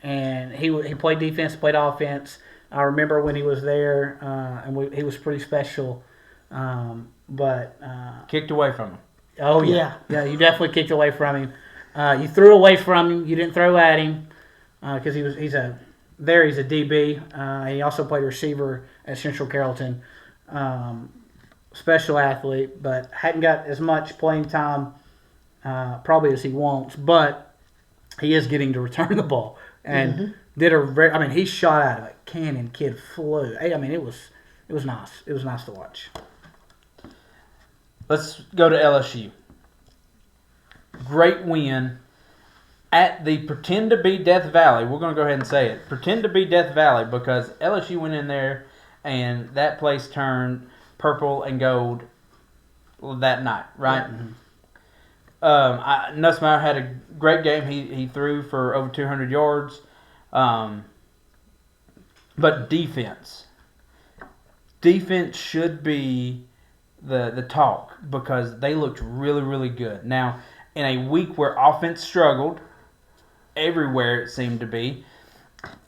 Speaker 2: and he played defense, played offense. I remember when he was there, and he was pretty special. But
Speaker 1: kicked away from him.
Speaker 2: Oh yeah, you definitely kicked away from him. You threw away from him. You didn't throw at him because he's a DB. He also played receiver at Central Carrollton. Special athlete, but hadn't got as much playing time probably as he wants. But he is getting to return the ball and he shot out of it. Cannon kid flew. I mean, it was nice. It was nice to watch.
Speaker 1: Let's go to LSU. Great win at the pretend to be Death Valley. We're going to go ahead and say it. Pretend to be Death Valley because LSU went in there and that place turned purple and gold that night, right? Mm-hmm. Nussmeier had a great game. He threw for over 200 yards. But defense should be the talk because they looked really, really good. Now, in a week where offense struggled everywhere it seemed to be.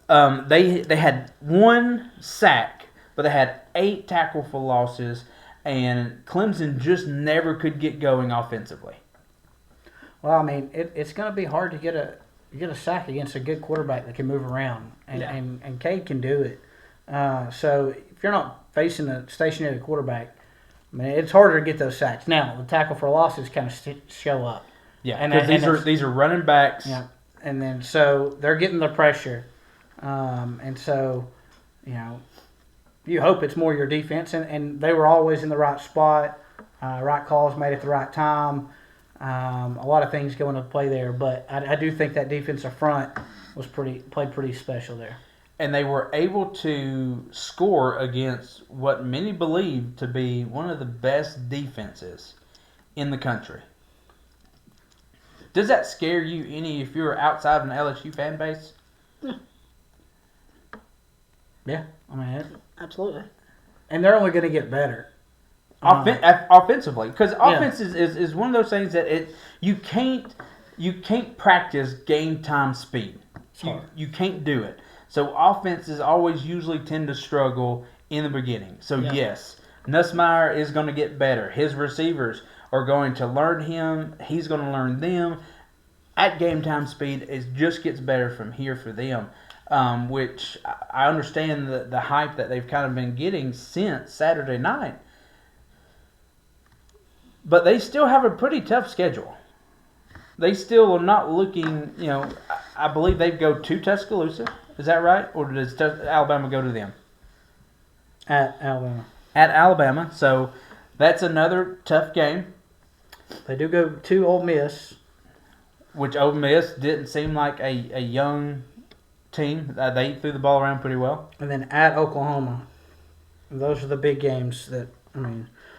Speaker 1: They had 1 sack, but they had 8 tackle for losses, and Clemson just never could get going offensively.
Speaker 2: Well, I mean, it's going to be hard to get a sack against a good quarterback that can move around, and Cade can do it. So if you're not facing a stationary quarterback, I mean, it's harder to get those sacks. Now, the tackle for losses kind of show up.
Speaker 1: Yeah, because these are running backs.
Speaker 2: Yeah, and then so they're getting the pressure, and so you hope it's more your defense, and they were always in the right spot, right calls made at the right time. A lot of things go into play there, but I do think that defensive front played pretty special there.
Speaker 1: And they were able to score against what many believe to be one of the best defenses in the country. Does that scare you any if you're outside of an LSU fan base?
Speaker 2: Yeah, I mean,
Speaker 3: Absolutely.
Speaker 2: And they're only going to get better.
Speaker 1: Offensively, because offense is one of those things that you can't practice game time speed. You can't do it. So offenses always usually tend to struggle in the beginning. So yes, Nussmeier is going to get better. His receivers are going to learn him. He's going to learn them. At game time speed, it just gets better from here for them. Which I understand the hype that they've kind of been getting since Saturday night. But they still have a pretty tough schedule. They still are not looking, I believe they go to Tuscaloosa. Is that right? Or does Alabama go to them?
Speaker 2: At Alabama.
Speaker 1: At Alabama. So that's another tough game.
Speaker 2: They do go to Ole Miss.
Speaker 1: Which Ole Miss didn't seem like a young team. They threw the ball around pretty well.
Speaker 2: And then at Oklahoma. And those are the big games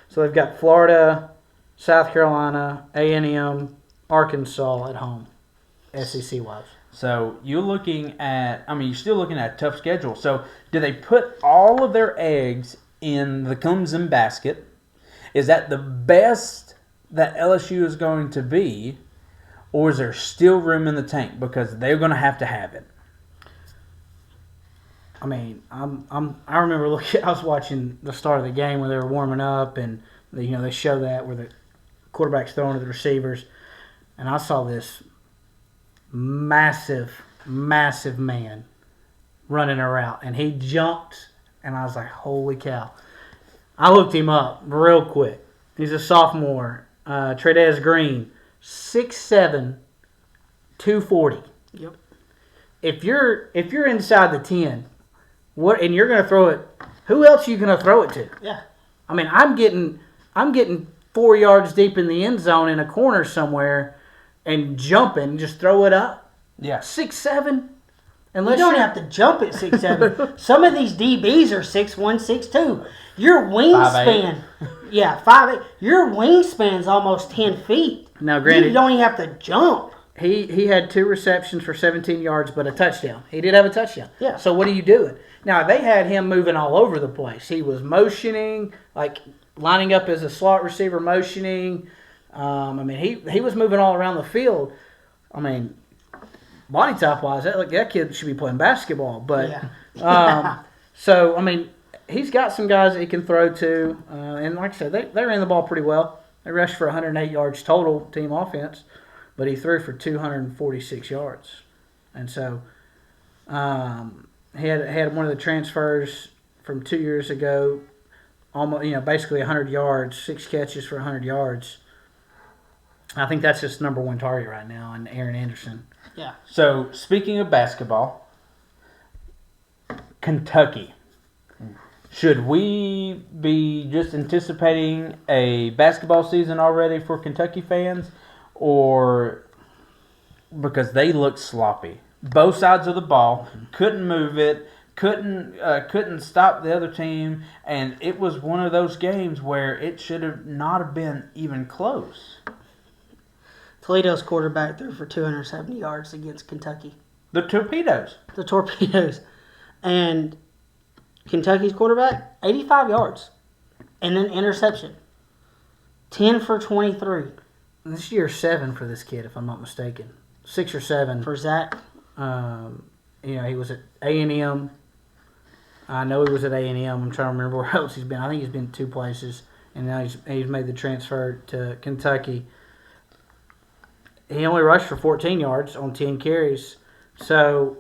Speaker 2: so they've got Florida, South Carolina, A&M, Arkansas at home, SEC-wise.
Speaker 1: So you're still looking at a tough schedule. So do they put all of their eggs in the Clemson basket? Is that the best that LSU is going to be, or is there still room in the tank because they're going to have it?
Speaker 2: I mean, I remember I was watching the start of the game where they were warming up, and they show that where the quarterback's throwing to the receivers, and I saw this massive man running a route, and he jumped, and I was like, holy cow. I looked him up real quick. He's a sophomore, Tredez Green, 6'7", 240.
Speaker 3: Yep.
Speaker 2: If you're inside the 10, and you're going to throw it, who else are you going to throw it to?
Speaker 3: Yeah. I
Speaker 2: mean, I'm getting 4 yards deep in the end zone in a corner somewhere and jumping, just throw it up.
Speaker 1: Yeah.
Speaker 2: 6'7".
Speaker 3: You don't have to jump at 6'7". Some of these DBs are 6'1", 6'2". Your wingspan, 5'8". Your wingspan's almost 10 feet.
Speaker 2: Now, granted,
Speaker 3: you don't even have to jump.
Speaker 2: He had 2 receptions for 17 yards, but a touchdown. He did have a touchdown.
Speaker 3: Yeah.
Speaker 2: So what are you doing? Now, they had him moving all over the place. He was motioning, lining up as a slot receiver, motioning. He was moving all around the field. I mean, body type-wise, that kid should be playing basketball. But so, I mean, he's got some guys that he can throw to. And like I said, they ran the ball pretty well. They rushed for 108 yards total team offense, but he threw for 246 yards. And so he had one of the transfers from 2 years ago, almost basically 100 yards, 6 catches for 100 yards. I think that's his number one target right now, and Aaron Anderson.
Speaker 3: Yeah.
Speaker 1: So speaking of basketball, Kentucky. Should we be just anticipating a basketball season already for Kentucky fans, or because they look sloppy? Both sides of the ball, couldn't move it, couldn't stop the other team, and it was one of those games where it should have not have been even close.
Speaker 3: Toledo's quarterback threw for 270 yards against Kentucky.
Speaker 1: The Torpedoes.
Speaker 3: The Torpedoes. And Kentucky's quarterback, 85 yards. And an interception. 10 for 23.
Speaker 2: This is year 7 for this kid, if I'm not mistaken. 6 or 7.
Speaker 3: For Zach.
Speaker 2: He was at A&M. I know he was at A&M. I'm trying to remember where else he's been. I think he's been 2 places, and now he's made the transfer to Kentucky. He only rushed for 14 yards on 10 carries. So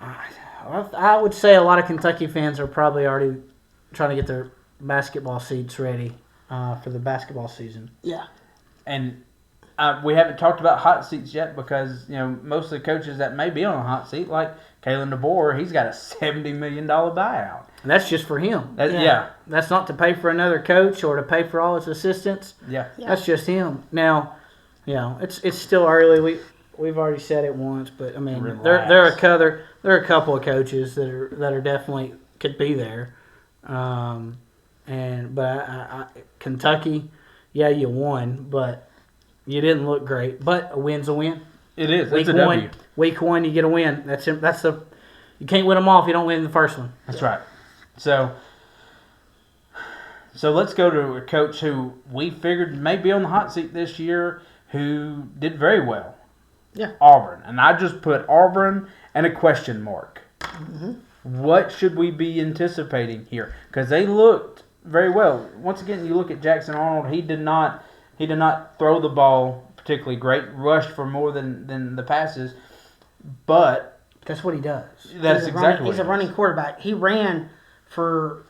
Speaker 2: I would say a lot of Kentucky fans are probably already trying to get their basketball seats ready for the basketball season.
Speaker 3: Yeah.
Speaker 1: And we haven't talked about hot seats yet because, most of the coaches that may be on a hot seat, like Kalen DeBoer, he's got a $70 million buyout.
Speaker 2: And that's just for him.
Speaker 1: Yeah.
Speaker 2: That's not to pay for another coach or to pay for all his assistants.
Speaker 1: Yeah.
Speaker 2: That's just him. Now, it's still early. We've already said it once, but I mean, there are a couple of coaches that are definitely could be there. But Kentucky, you won, but you didn't look great. But a win's a win.
Speaker 1: It is. It's a W.
Speaker 2: Week 1, you get a win. You can't win them all if you don't win the first one.
Speaker 1: That's right. So let's go to a coach who we figured may be on the hot seat this year, who did very well.
Speaker 3: Yeah.
Speaker 1: Auburn. And I just put Auburn and a question mark.
Speaker 3: Mm-hmm.
Speaker 1: What should we be anticipating here? Because they looked very well. Once again, you look at Jackson Arnold. He did not throw the ball particularly great. Rushed for more than the passes, but
Speaker 2: that's what he does.
Speaker 3: He's a running quarterback. He ran for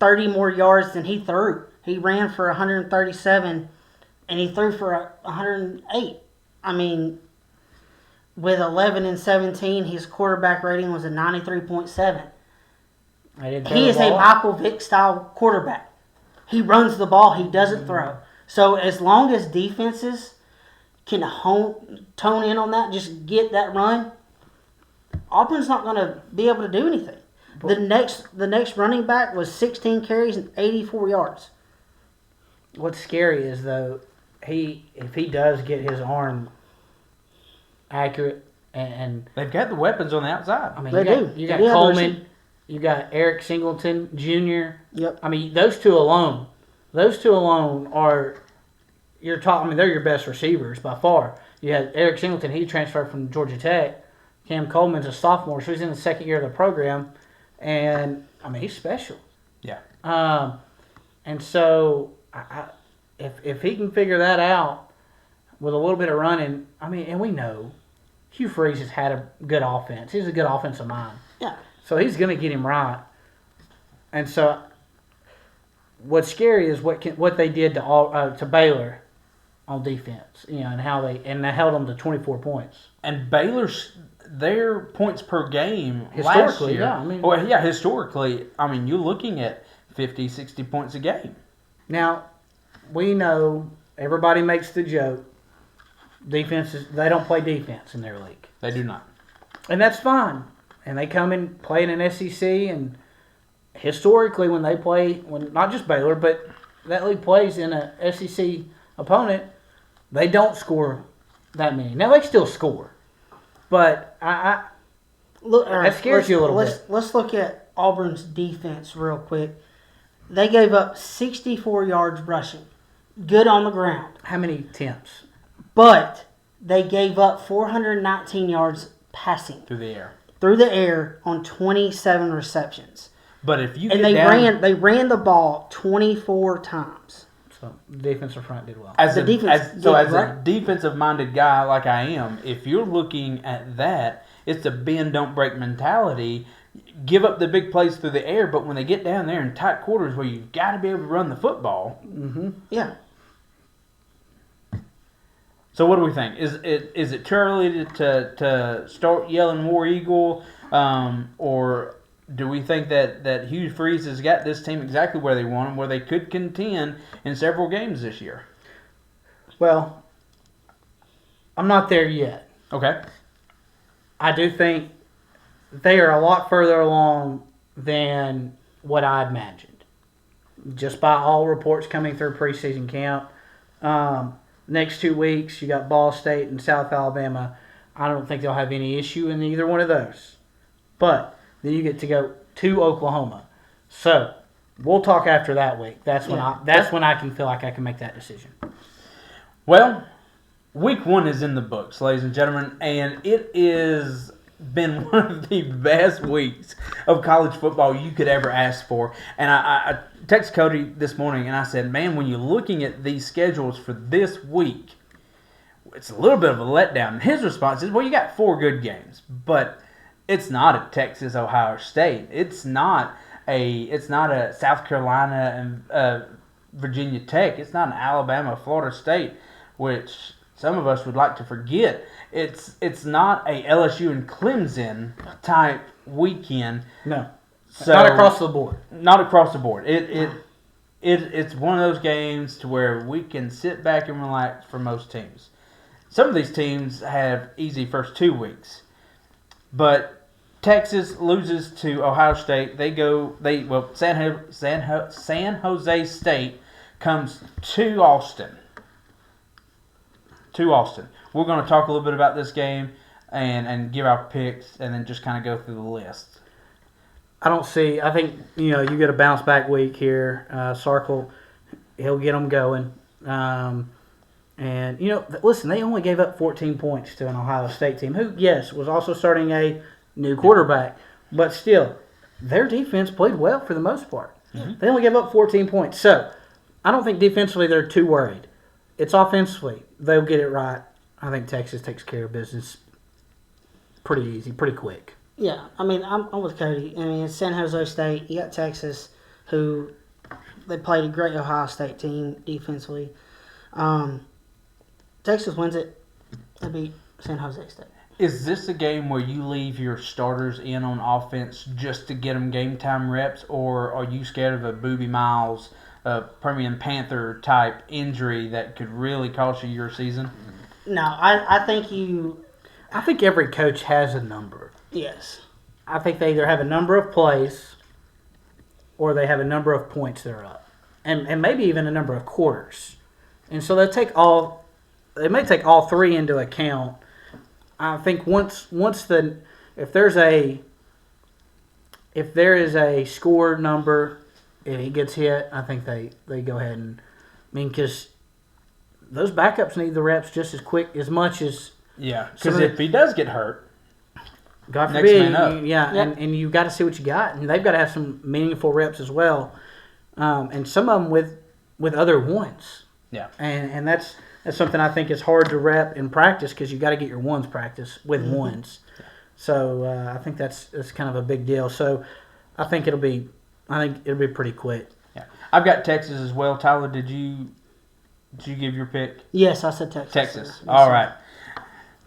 Speaker 3: 30 more yards than he threw. He ran for 137, and he threw for 108. I mean, with 11 and 17, his quarterback rating was a 93.7. He is a Michael Vick style quarterback. He runs the ball. He doesn't throw. So as long as defenses can tone in on that, just get that run, Auburn's not going to be able to do anything. The next running back was 16 carries and 84 yards.
Speaker 2: What's scary is, though, if he does get his arm accurate and
Speaker 1: they've got the weapons on the outside.
Speaker 2: I mean, you got Coleman, you got Eric Singleton Jr.
Speaker 3: Yep.
Speaker 2: I mean, those two alone are they're your best receivers by far. You had Eric Singleton, he transferred from Georgia Tech. Cam Coleman's a sophomore, so he's in the second year of the program, and I mean, he's special.
Speaker 1: Yeah.
Speaker 2: And so if he can figure that out with a little bit of running, I mean, and we know Hugh Freeze has had a good offense. He's a good offensive mind.
Speaker 3: Yeah.
Speaker 2: So he's going to get him right. And so what's scary is what they did to Baylor on defense, and how they held them to 24 points.
Speaker 1: And Baylor's their points per game
Speaker 2: historically,
Speaker 1: last year, historically, I mean, you're looking at 50, 60 points a game.
Speaker 2: Now, we know everybody makes the joke. Defenses, they don't play defense in their league.
Speaker 1: They do not.
Speaker 2: And that's fine. And they come and play in an SEC, and historically when not just Baylor, but that league plays in a SEC opponent, they don't score that many. Now, they still score. But that scares you a little bit.
Speaker 3: Let's look at Auburn's defense real quick. They gave up 64 yards rushing. Good on the ground.
Speaker 2: How many attempts?
Speaker 3: But they gave up 419 yards passing. Through the air on 27 receptions.
Speaker 1: But if you
Speaker 3: they ran the ball 24 times.
Speaker 2: So the defensive front did well.
Speaker 1: As a defensive-minded guy like I am, if you're looking at that, it's a bend, don't break mentality. Give up the big plays through the air, but when they get down there in tight quarters where you've got to be able to run the football.
Speaker 2: Mm-hmm.
Speaker 3: Yeah.
Speaker 1: So what do we think? Is it too early to start yelling War Eagle, or do we think that Hugh Freeze has got this team exactly where they want them, where they could contend in several games this year?
Speaker 2: Well, I'm not there yet.
Speaker 1: Okay.
Speaker 2: I do think they are a lot further along than what I imagined, just by all reports coming through preseason camp. Next 2 weeks, you got Ball State and South Alabama. I don't think they'll have any issue in either one of those. But then you get to go to Oklahoma. So We'll talk after that week. That's when
Speaker 3: Yeah.
Speaker 2: when I can feel like I can make that decision.
Speaker 1: Well, week 1 is in the books, ladies and gentlemen, and it is been one of the best weeks of college football you could ever ask for. And I texted Cody this morning and I said, man, when you're looking at these schedules for this week, it's a little bit of a letdown. And his response is, well, you got 4 good games, but it's not a Texas, Ohio State. It's not a South Carolina and Virginia Tech. It's not an Alabama, Florida State, which some of us would like to forget. It's not a LSU and Clemson type weekend.
Speaker 2: No,
Speaker 1: So,
Speaker 2: not across the board.
Speaker 1: Not across the board. It's one of those games to where we can sit back and relax for most teams. Some of these teams have easy first 2 weeks, but Texas loses to Ohio State. San Jose State comes to Austin. We're going to talk a little bit about this game and give our picks and then just kind of go through the list.
Speaker 2: I think, you get a bounce back week here. Sarkle, he'll get them going. And, listen, they only gave up 14 points to an Ohio State team who, yes, was also starting a new quarterback. But still, their defense played well for the most part. Mm-hmm. They only gave up 14 points. So, I don't think defensively they're too worried. It's offensively. They'll get it right. I think Texas takes care of business pretty easy, pretty quick.
Speaker 3: Yeah, I mean, I'm with Cody. I mean, it's San Jose State. You got Texas, who they played a great Ohio State team defensively. Texas wins it. They beat San Jose State.
Speaker 1: Is this a game where you leave your starters in on offense just to get them game time reps, or are you scared of a Boobie Miles, Permian Panther type injury that could really cost you your season?
Speaker 3: No, I think
Speaker 2: every coach has a number.
Speaker 3: Yes.
Speaker 2: I think they either have a number of plays or they have a number of points they're up. And maybe even a number of quarters. And so they may take all 3 into account. I think if there is a score number and he gets hit, I think they go ahead and because those backups need the reps just as much as
Speaker 1: because if he does get hurt,
Speaker 2: God
Speaker 1: next
Speaker 2: forbid,
Speaker 1: man up.
Speaker 2: Yep. And you got to see what you got, and they've got to have some meaningful reps as well, and some of them with other ones.
Speaker 1: Yeah,
Speaker 2: and that's something I think is hard to rep in practice because you got to get your ones practice with ones. Yeah. So I think that's kind of a big deal. So I think it'll be pretty quick.
Speaker 1: Yeah, I've got Texas as well. Tyler, did you give your pick?
Speaker 3: Yes, I said Texas.
Speaker 1: Texas.
Speaker 3: Yes,
Speaker 1: All right.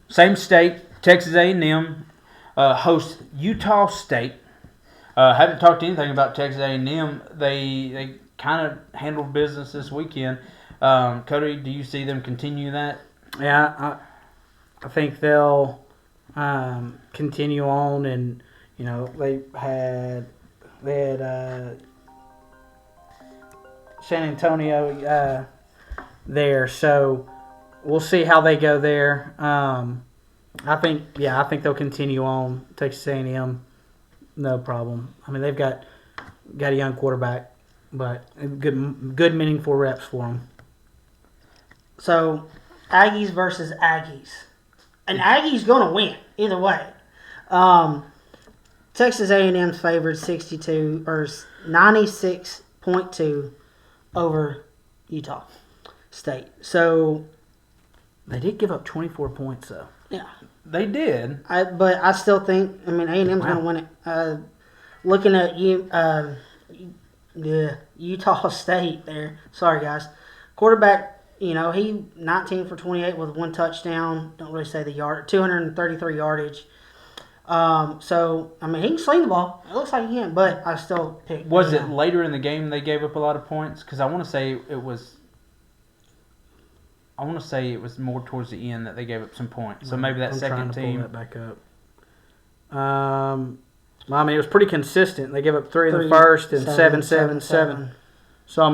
Speaker 1: Same state, Texas A&M hosts Utah State. Haven't talked anything about Texas A&M. They kind of handled business this weekend. Cody, do you see them continue that?
Speaker 2: Yeah, I think they'll continue on, and they had San Antonio there, so we'll see how they go there. I think they'll continue on. Texas A&M, no problem. I mean, they've got a young quarterback, but good meaningful reps for them.
Speaker 3: So, Aggies versus Aggies. And Aggies going to win either way. Texas A&M's favored 96.2 over Utah State. So
Speaker 2: they did give up 24 points though.
Speaker 3: Yeah,
Speaker 1: they did.
Speaker 3: But I still think A&M's going to win it. Looking at Utah State there. Sorry guys, quarterback. He 19 for 28 with 1 touchdown. Don't really say the yard. 233 yardage. So, he can sling the ball. It looks like he can, but I still pick.
Speaker 1: Was it later in the game they gave up a lot of points? Because I want to say it was more towards the end that they gave up some points. So maybe that second team.
Speaker 2: Pull that back up. It was pretty consistent. They gave up 3 in the first and 7. So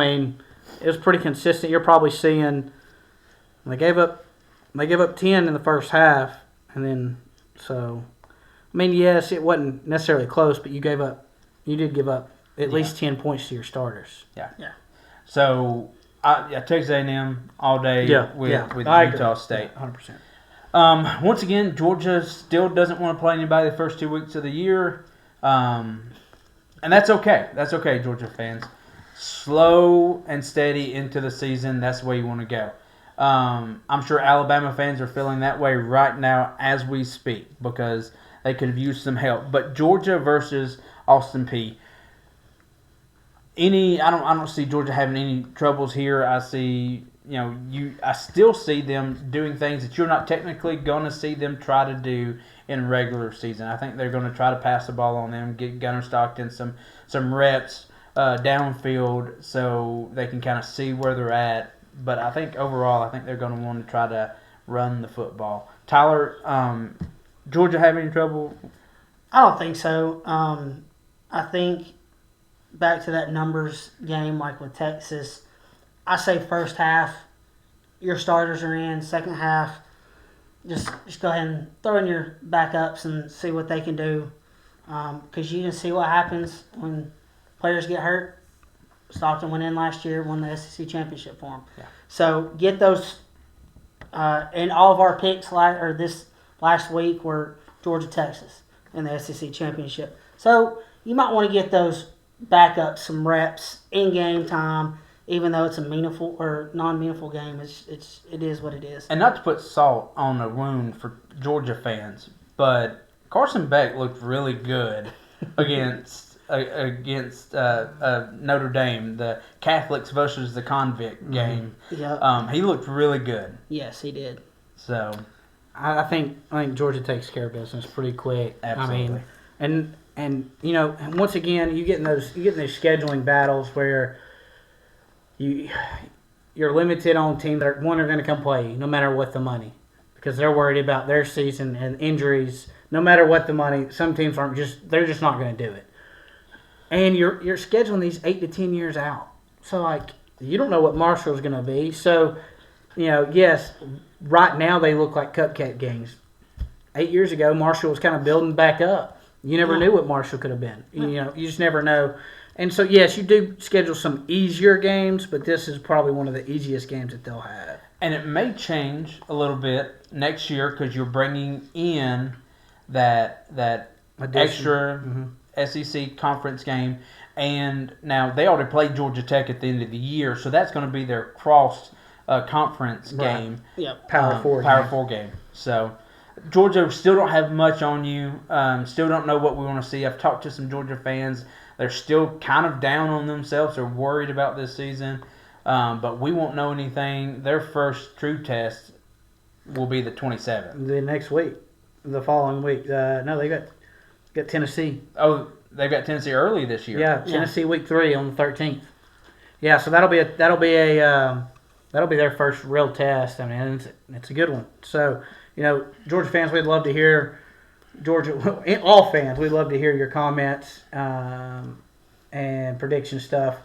Speaker 2: it was pretty consistent. You're probably seeing they gave up 10 in the first half, and then yes, it wasn't necessarily close, but you did give up at least 10 points to your starters.
Speaker 1: Yeah.
Speaker 3: Yeah.
Speaker 1: So, Texas A&M all day with Utah State.
Speaker 2: 100%.
Speaker 1: Once again, Georgia still doesn't want to play anybody the first 2 weeks of the year. And that's okay. That's okay, Georgia fans. Slow and steady into the season. That's the way you want to go. I'm sure Alabama fans are feeling that way right now as we speak because they could have used some help. But Georgia versus Austin Peay. I don't see Georgia having any troubles here. I see, I still see them doing things that you're not technically going to see them try to do in regular season. I think they're going to try to pass the ball on them, get Gunnar Stockton some reps downfield so they can kind of see where they're at. But I think overall, they're going to want to try to run the football. Tyler, Georgia have any trouble?
Speaker 3: I don't think so. I think back to that numbers game like with Texas, I say first half, your starters are in. Second half, just go ahead and throw in your backups and see what they can do. Because you can see what happens when players get hurt. Stockton went in last year, won the SEC championship for him.
Speaker 1: Yeah.
Speaker 3: So get those. And all of our picks this last week were Georgia, Texas in the SEC championship. So you might want to get those backups some reps in game time, even though it's a meaningful or non-meaningful game. It is what it is.
Speaker 1: And not to put salt on the wound for Georgia fans, but Carson Beck looked really good against Notre Dame, the Catholics versus the convict game.
Speaker 3: Yeah.
Speaker 1: He looked really good.
Speaker 3: Yes, he did.
Speaker 1: So
Speaker 2: I think Georgia takes care of business pretty quick.
Speaker 1: Absolutely.
Speaker 2: I mean, and once again, you get in those scheduling battles where you're limited on teams that are going to come play you no matter what the money, because they're worried about their season and injuries. No matter what the money, some teams they're just not going to do it. And you're scheduling these 8 to 10 years out. So, you don't know what Marshall's going to be. So, yes, right now they look like cupcake games. 8 years ago, Marshall was kind of building back up. You never knew what Marshall could have been. You just never know. And so, yes, you do schedule some easier games, but this is probably one of the easiest games that they'll have.
Speaker 1: And it may change a little bit next year because you're bringing in that extra SEC conference game. And now they already played Georgia Tech at the end of the year, so that's going to be their cross conference game.
Speaker 3: Yep.
Speaker 2: Power
Speaker 1: 4 game. So Georgia still don't have much on you. Still don't know what we want to see. I've talked to some Georgia fans. They're still kind of down on themselves. They're worried about this season. But we won't know anything. Their first true test will be the 27th.
Speaker 2: The next week. The following week. No, they got Tennessee.
Speaker 1: Oh, they've got Tennessee early this year.
Speaker 2: Yeah, Tennessee week 3 on the 13th. Yeah, so that'll be their first real test. I mean, it's a good one. So, Georgia fans, we'd love to hear all fans. We'd love to hear your comments and prediction stuff.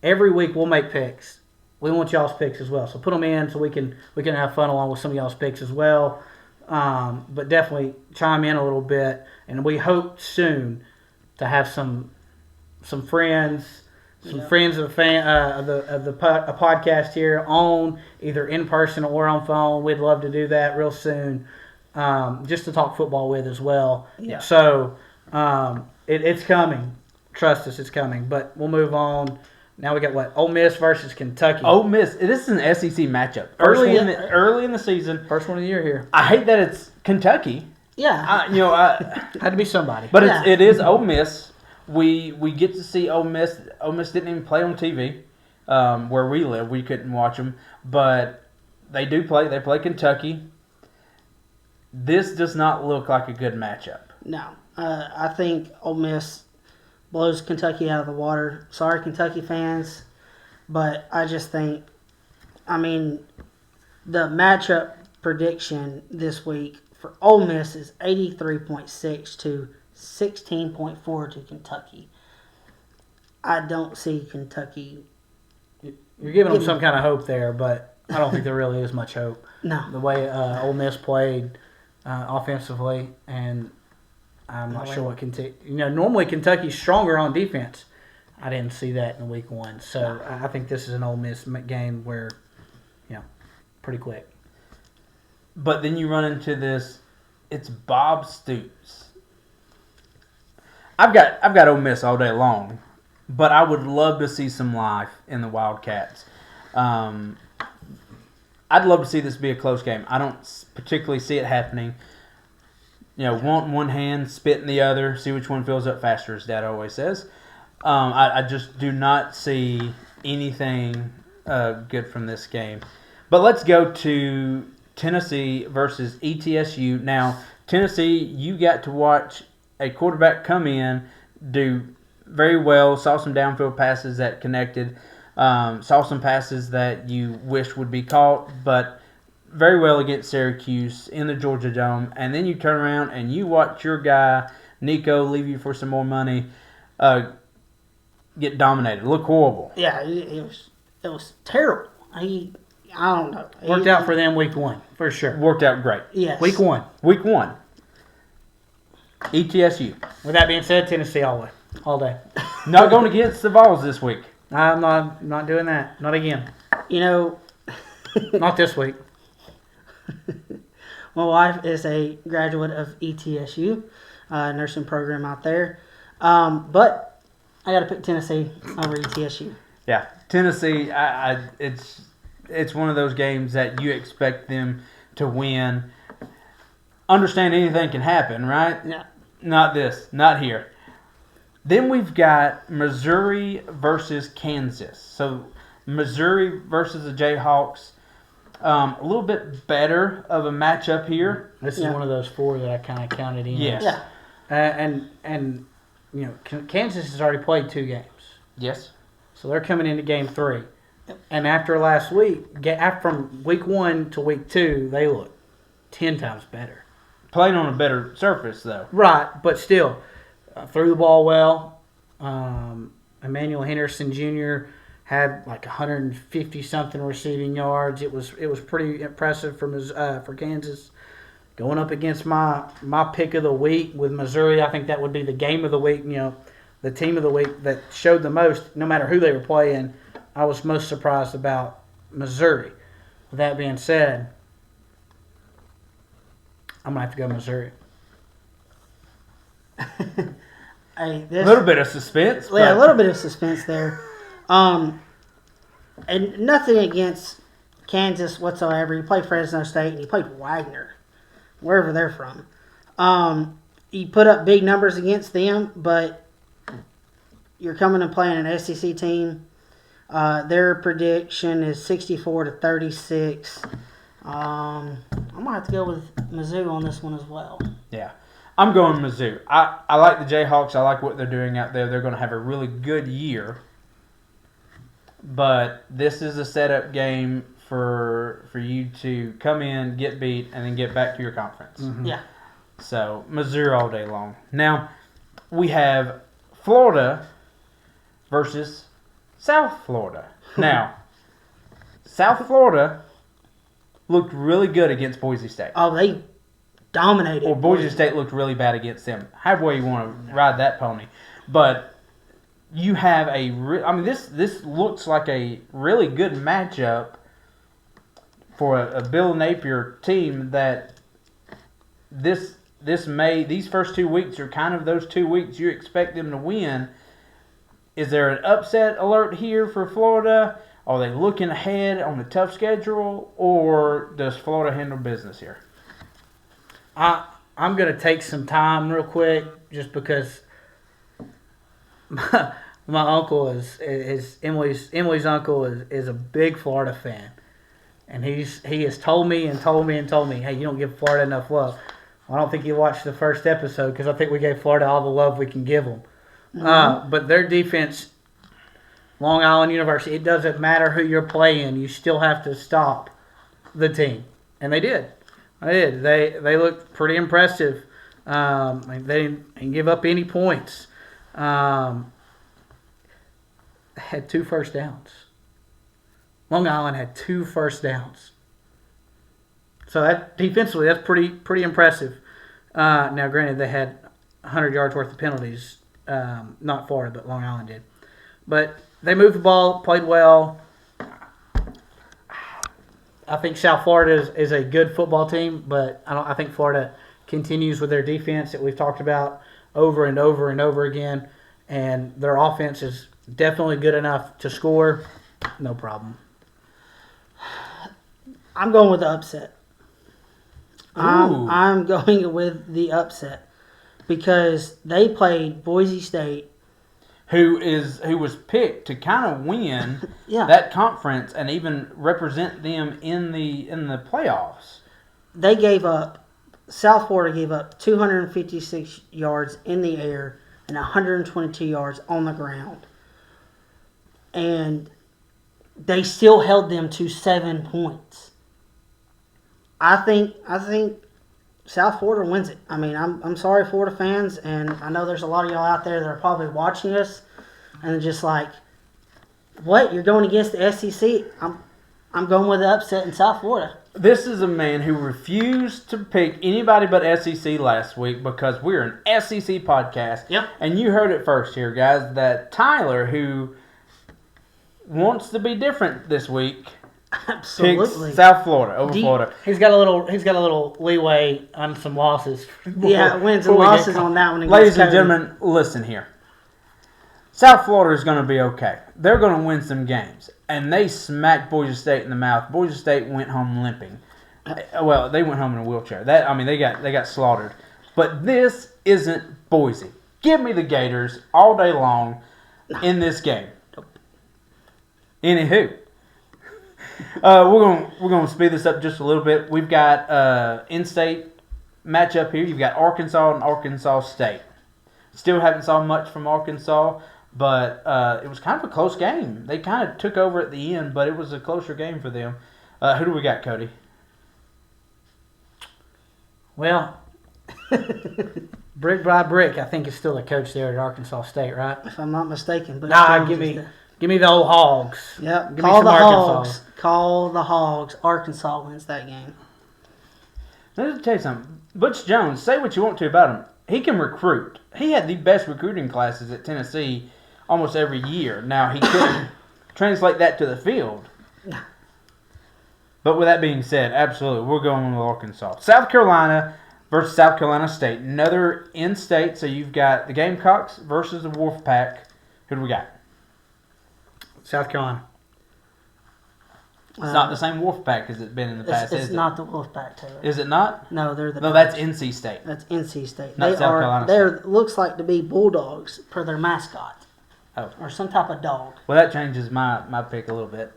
Speaker 2: Every week we'll make picks. We want y'all's picks as well. So put them in so we can have fun along with some of y'all's picks as well. But definitely chime in a little bit, and we hope soon to have some friends, friends of the podcast here on either in person or on phone. We'd love to do that real soon, just to talk football with as well.
Speaker 3: Yeah.
Speaker 2: So it's coming. Trust us, it's coming. But we'll move on. Now we got what? Ole Miss versus Kentucky.
Speaker 1: Ole Miss. This is an SEC matchup. Early in the season.
Speaker 2: First one of the year here.
Speaker 1: I hate that it's Kentucky.
Speaker 3: Yeah.
Speaker 2: Had to be somebody.
Speaker 1: But it is Ole Miss. We get to see Ole Miss. Ole Miss didn't even play on TV where we live. We couldn't watch them. But they do play. They play Kentucky. This does not look like a good matchup.
Speaker 3: No. I think Ole Miss blows Kentucky out of the water. Sorry, Kentucky fans, but I just think, the matchup prediction this week for Ole Miss is 83.6 to 16.4 to Kentucky. I don't see Kentucky.
Speaker 2: You're giving them some kind of hope there, but I don't think there really is much hope.
Speaker 3: No.
Speaker 2: The way Ole Miss played offensively, and I'm not sure what Kentucky. Normally Kentucky's stronger on defense. I didn't see that in week 1. So I think this is an Ole Miss game where, pretty quick.
Speaker 1: But then you run into this. It's Bob Stoops. I've got Ole Miss all day long, but I would love to see some life in the Wildcats. I'd love to see this be a close game. I don't particularly see it happening. Want one hand, spit in the other, see which one fills up faster, as Dad always says. I just do not see anything good from this game. But let's go to Tennessee versus ETSU. Now, Tennessee, you got to watch a quarterback come in, do very well, saw some downfield passes that connected, saw some passes that you wish would be caught, but very well against Syracuse in the Georgia Dome. And then you turn around and you watch your guy, Nico, leave you for some more money, get dominated, look horrible.
Speaker 3: Yeah, it was terrible. I don't know.
Speaker 2: Worked out for them week 1, for sure.
Speaker 1: Worked out great.
Speaker 3: Yes.
Speaker 2: Week 1.
Speaker 1: ETSU.
Speaker 2: With that being said, Tennessee all day.
Speaker 1: Not going against the Vols this week.
Speaker 2: I'm not doing that. Not again. Not this week.
Speaker 3: My wife is a graduate of ETSU, nursing program out there. But I got to pick Tennessee over ETSU.
Speaker 1: Yeah, Tennessee. It's one of those games that you expect them to win. Understand anything can happen, right?
Speaker 3: Yeah.
Speaker 1: Not this. Not here. Then we've got Missouri versus Kansas. So Missouri versus the Jayhawks. A little bit better of a matchup here.
Speaker 2: This is one of those 4 that I kind of counted in.
Speaker 1: Yes.
Speaker 3: Yeah.
Speaker 2: And Kansas has already played 2 games.
Speaker 1: Yes.
Speaker 2: So they're coming into game 3. And after last week, from week 1 to week 2, they look 10 times better.
Speaker 1: Playing on a better surface, though.
Speaker 2: Right, but still, threw the ball well. Emmanuel Henderson Jr. had like 150-something receiving yards. It was pretty impressive for Kansas. Going up against my pick of the week with Missouri, I think that would be the game of the week, the team of the week that showed the most, no matter who they were playing. I was most surprised about Missouri. With that being said, I'm going to have to go Missouri.
Speaker 1: A little bit of suspense.
Speaker 3: Yeah, a little bit of suspense there. And nothing against Kansas whatsoever. You played Fresno State and you played Wagner, wherever they're from. You put up big numbers against them, but you're coming and playing an SEC team. Their prediction is 64-36. I'm gonna have to go with Mizzou on this one as well.
Speaker 1: Yeah, I'm going Mizzou. I like the Jayhawks. I like what they're doing out there. They're going to have a really good year. But this is a setup game for you to come in, get beat, and then get back to your conference.
Speaker 2: Mm-hmm.
Speaker 3: Yeah.
Speaker 1: So Mizzou all day long. Now we have Florida versus South Florida. Now, South Florida looked really good against Boise State.
Speaker 3: Oh, they dominated.
Speaker 1: Or Boise State looked really bad against them. However you want to ride that pony. But you have this looks like a really good matchup for a Bill Napier team that these first 2 weeks are kind of those 2 weeks you expect them to win. Is there an upset alert here for Florida? Are they looking ahead on the tough schedule, or does Florida handle business here?
Speaker 2: I'm going to take some time real quick just because my uncle is Emily's uncle is a big Florida fan. And he has told me, hey, you don't give Florida enough love. I don't think you watched the first episode because I think we gave Florida all the love we can give them. Mm-hmm. But their defense, Long Island University, it doesn't matter who you're playing. You still have to stop the team. And they did. They looked pretty impressive. They didn't give up any points. They had 2 first downs. Long Island had 2 first downs. So that defensively, that's pretty impressive. Now, granted, they had 100 yards worth of penalties. Not Florida, but Long Island did. But they moved the ball, played well. I think South Florida is a good football team, but I think Florida continues with their defense that we've talked about over and over and over again, and their offense is definitely good enough to score. No problem.
Speaker 3: I'm going with the upset.
Speaker 1: Ooh.
Speaker 3: I'm going with the upset because they played Boise State,
Speaker 1: who was picked to kind of win
Speaker 3: Yeah.
Speaker 1: that conference and even represent them in the playoffs.
Speaker 3: They gave up. South Florida gave up 256 yards in the air and 122 yards on the ground, and they still held them to 7 points. I think South Florida wins it. I mean, I'm sorry, Florida fans, and I know there's a lot of y'all out there that are probably watching us and just like, what? You're going against the SEC? I'm going with the upset in South Florida.
Speaker 1: This is a man who refused to pick anybody but SEC last week because we're an SEC podcast.
Speaker 3: Yep.
Speaker 1: And you heard it first here, guys, that Tyler, who wants to be different this week,
Speaker 3: Absolutely.
Speaker 1: picks South Florida over Florida.
Speaker 2: He's got a little leeway on some losses.
Speaker 3: Yeah, wins and losses on that one. against
Speaker 1: Ladies and
Speaker 3: Cody.
Speaker 1: gentlemen, listen here. South Florida is going to be okay. They're going to win some games. And they smacked Boise State in the mouth. Boise State went home limping. Well, they went home in a wheelchair. They got slaughtered. But this isn't Boise. Give me the Gators all day long in this game. Anywho, we're gonna speed this up just a little bit. We've got in-state matchup here. You've got Arkansas and Arkansas State. Still haven't saw much from Arkansas, but it was kind of a close game. They kind of took over at the end, but it was a closer game for them. Who do we got, Cody?
Speaker 2: Well, brick by brick, I think it's still the coach there at Arkansas State, right?
Speaker 3: if I'm not mistaken. But
Speaker 2: Nah, give me the old Hogs.
Speaker 3: Yep.
Speaker 2: Give me
Speaker 3: Call
Speaker 2: some
Speaker 3: the
Speaker 2: Arkansas.
Speaker 3: Hogs. Call the Hogs. Arkansas wins that game.
Speaker 1: Let me tell you something. Butch Jones, say what you want to about him. He can recruit. He had the best recruiting classes at Tennessee almost every year. Now, he couldn't translate that to the field. But with that being said, absolutely, we're going with Arkansas. South Carolina versus South Carolina State. Another in-state, so you've got the Gamecocks versus the Wolfpack. Who do we got?
Speaker 2: South Carolina.
Speaker 1: It's not the same Wolfpack as it's been in the past,
Speaker 3: It's
Speaker 1: is it?
Speaker 3: not the Wolfpack, Taylor.
Speaker 1: Is it not?
Speaker 3: No, they're the.
Speaker 1: No, that's NC State.
Speaker 3: That's NC State.
Speaker 1: Not
Speaker 3: They
Speaker 1: South
Speaker 3: are.
Speaker 1: Carolina
Speaker 3: They're looks like to be Bulldogs per their mascot.
Speaker 1: Oh.
Speaker 3: Or some type of dog.
Speaker 1: Well, that changes my pick a little bit.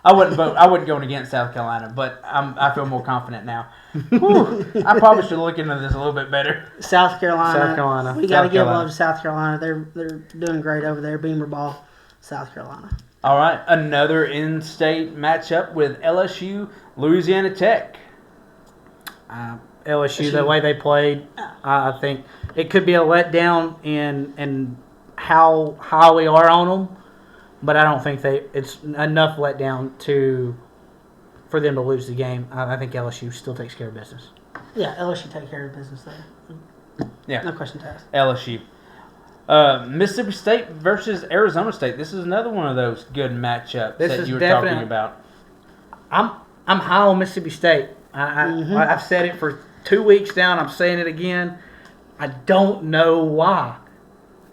Speaker 1: I wouldn't vote. I wouldn't go against South Carolina, but I feel more confident now. Whew, I probably should look into this a little bit better.
Speaker 3: South Carolina.
Speaker 2: South Carolina.
Speaker 3: We got to
Speaker 1: South
Speaker 3: give
Speaker 1: Carolina.
Speaker 3: love to South Carolina. They're doing great over there. Beamer ball, South Carolina.
Speaker 1: All right, another in-state matchup with LSU, Louisiana Tech.
Speaker 2: LSU, the way they played, I think it could be a letdown in how we are on them, but I don't think it's enough letdown for them to lose the game. I think LSU still takes care of business.
Speaker 3: Yeah, LSU take care of business there.
Speaker 1: Yeah,
Speaker 3: No question to ask.
Speaker 1: LSU. Mississippi State versus Arizona State. This is another one of those good matchups
Speaker 2: This
Speaker 1: that
Speaker 2: is
Speaker 1: you were
Speaker 2: definite-
Speaker 1: talking about.
Speaker 2: I'm high on Mississippi State. I've said it for 2 weeks now, and I'm saying it again. I don't know why.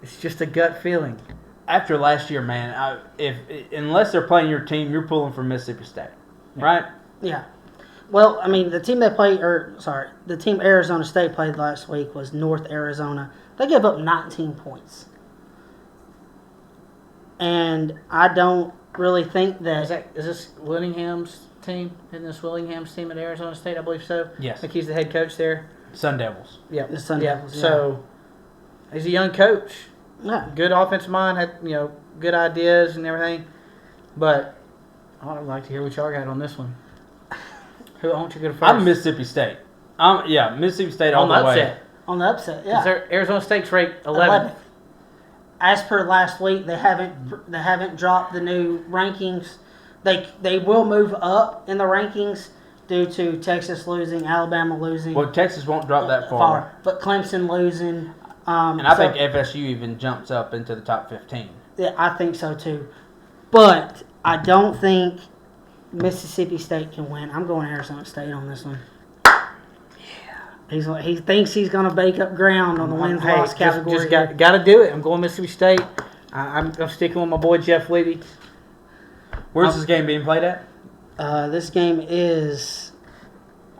Speaker 2: It's just a gut feeling.
Speaker 1: After last year, man, unless they're playing your team, you're pulling for Mississippi State, right?
Speaker 3: Yeah. Well, I mean, the team the team Arizona State played last week was North Arizona. They gave up 19 points. And I don't really think
Speaker 2: Is this Willingham's team? Isn't this Willingham's team at Arizona State? I believe so.
Speaker 1: Yes.
Speaker 2: I think he's the head coach there.
Speaker 1: Sun Devils.
Speaker 2: Yeah,
Speaker 3: The Sun Devils, yeah.
Speaker 2: So he's a young coach.
Speaker 3: Yeah.
Speaker 2: Good offensive mind, had good ideas and everything. But I'd like to hear what y'all got on this one. Who won't you go first?
Speaker 1: I'm Mississippi State. Mississippi State all
Speaker 2: on
Speaker 1: the
Speaker 2: the
Speaker 1: way.
Speaker 2: upset.
Speaker 3: On the upset, yeah.
Speaker 2: Because Arizona State's ranked 11th.
Speaker 3: As per last week, they haven't dropped the new rankings. They will move up in the rankings due to Texas losing, Alabama losing.
Speaker 1: Well, Texas won't drop that far.
Speaker 3: But Clemson losing.
Speaker 1: And I think FSU even jumps up into the top 15.
Speaker 3: Yeah, I think so too. But I don't think Mississippi State can win. I'm going Arizona State on this one. He thinks he's going to bake up ground on the wins-loss category.
Speaker 2: Just got to do it. I'm going Mississippi State. I'm sticking with my boy Jeff Levy.
Speaker 1: Where's this game being played at?
Speaker 3: This game is...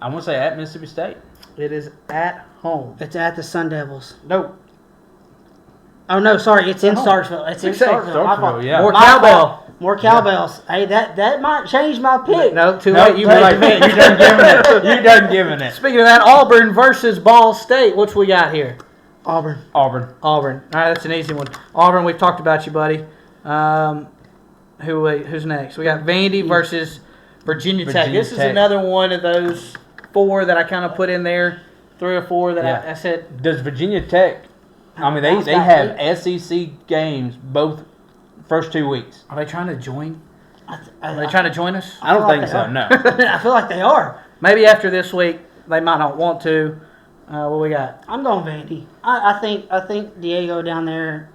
Speaker 1: I want to say at Mississippi State.
Speaker 2: It is at home.
Speaker 3: It's at the Sun Devils.
Speaker 2: Nope.
Speaker 3: Oh, no, sorry. It's in Starkville. It's in Starkville.
Speaker 1: Yeah.
Speaker 2: More cowbell.
Speaker 3: More cowbells. Yeah. Hey, that might change my pick.
Speaker 2: No, too late. You done
Speaker 1: giving it.
Speaker 2: Speaking of that, Auburn versus Ball State. What we got here?
Speaker 3: Auburn.
Speaker 2: All right, that's an easy one. Auburn, we've talked about you, buddy. Who's next? We got Vandy versus Virginia Tech. This is another one of those 4 that I kind of put in there. 3 or 4 that I said.
Speaker 1: Does Virginia Tech? I mean, they have SEC games both first 2 weeks.
Speaker 2: Are they trying to join? Are they trying to join us?
Speaker 1: I don't think so. No.
Speaker 3: I feel like they are.
Speaker 2: Maybe after this week they might not want to. What we got?
Speaker 3: I'm going Vandy. I think Diego down there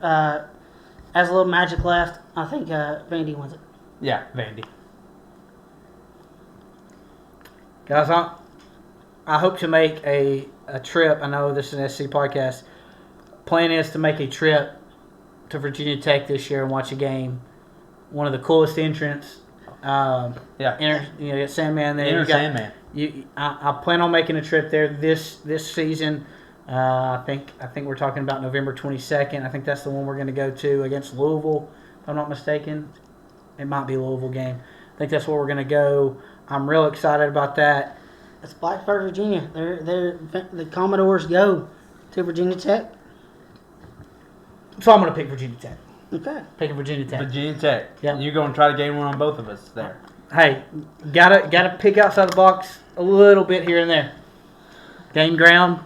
Speaker 3: has a little magic left. I think Vandy wins it.
Speaker 1: Yeah, Vandy.
Speaker 2: Guys, I hope to make a trip. I know this is an SC podcast. Plan is to make a trip to Virginia Tech this year and watch a game. One of the coolest entrants. Get Sandman there.
Speaker 1: Sandman.
Speaker 2: I plan on making a trip there this season. I think we're talking about November 22nd. I think that's the one we're going to go to against Louisville, if I'm not mistaken. It might be a Louisville game. I think that's where we're going to go. I'm real excited about that.
Speaker 3: It's Blacksburg, Virginia. The Commodores go to Virginia Tech.
Speaker 2: So I'm going to pick Virginia Tech.
Speaker 3: Okay.
Speaker 2: Picking Virginia Tech.
Speaker 1: Virginia Tech.
Speaker 2: Yeah.
Speaker 1: You're going to try to game one on both of us there.
Speaker 2: Hey, gotta pick outside the box a little bit here and there. Game ground.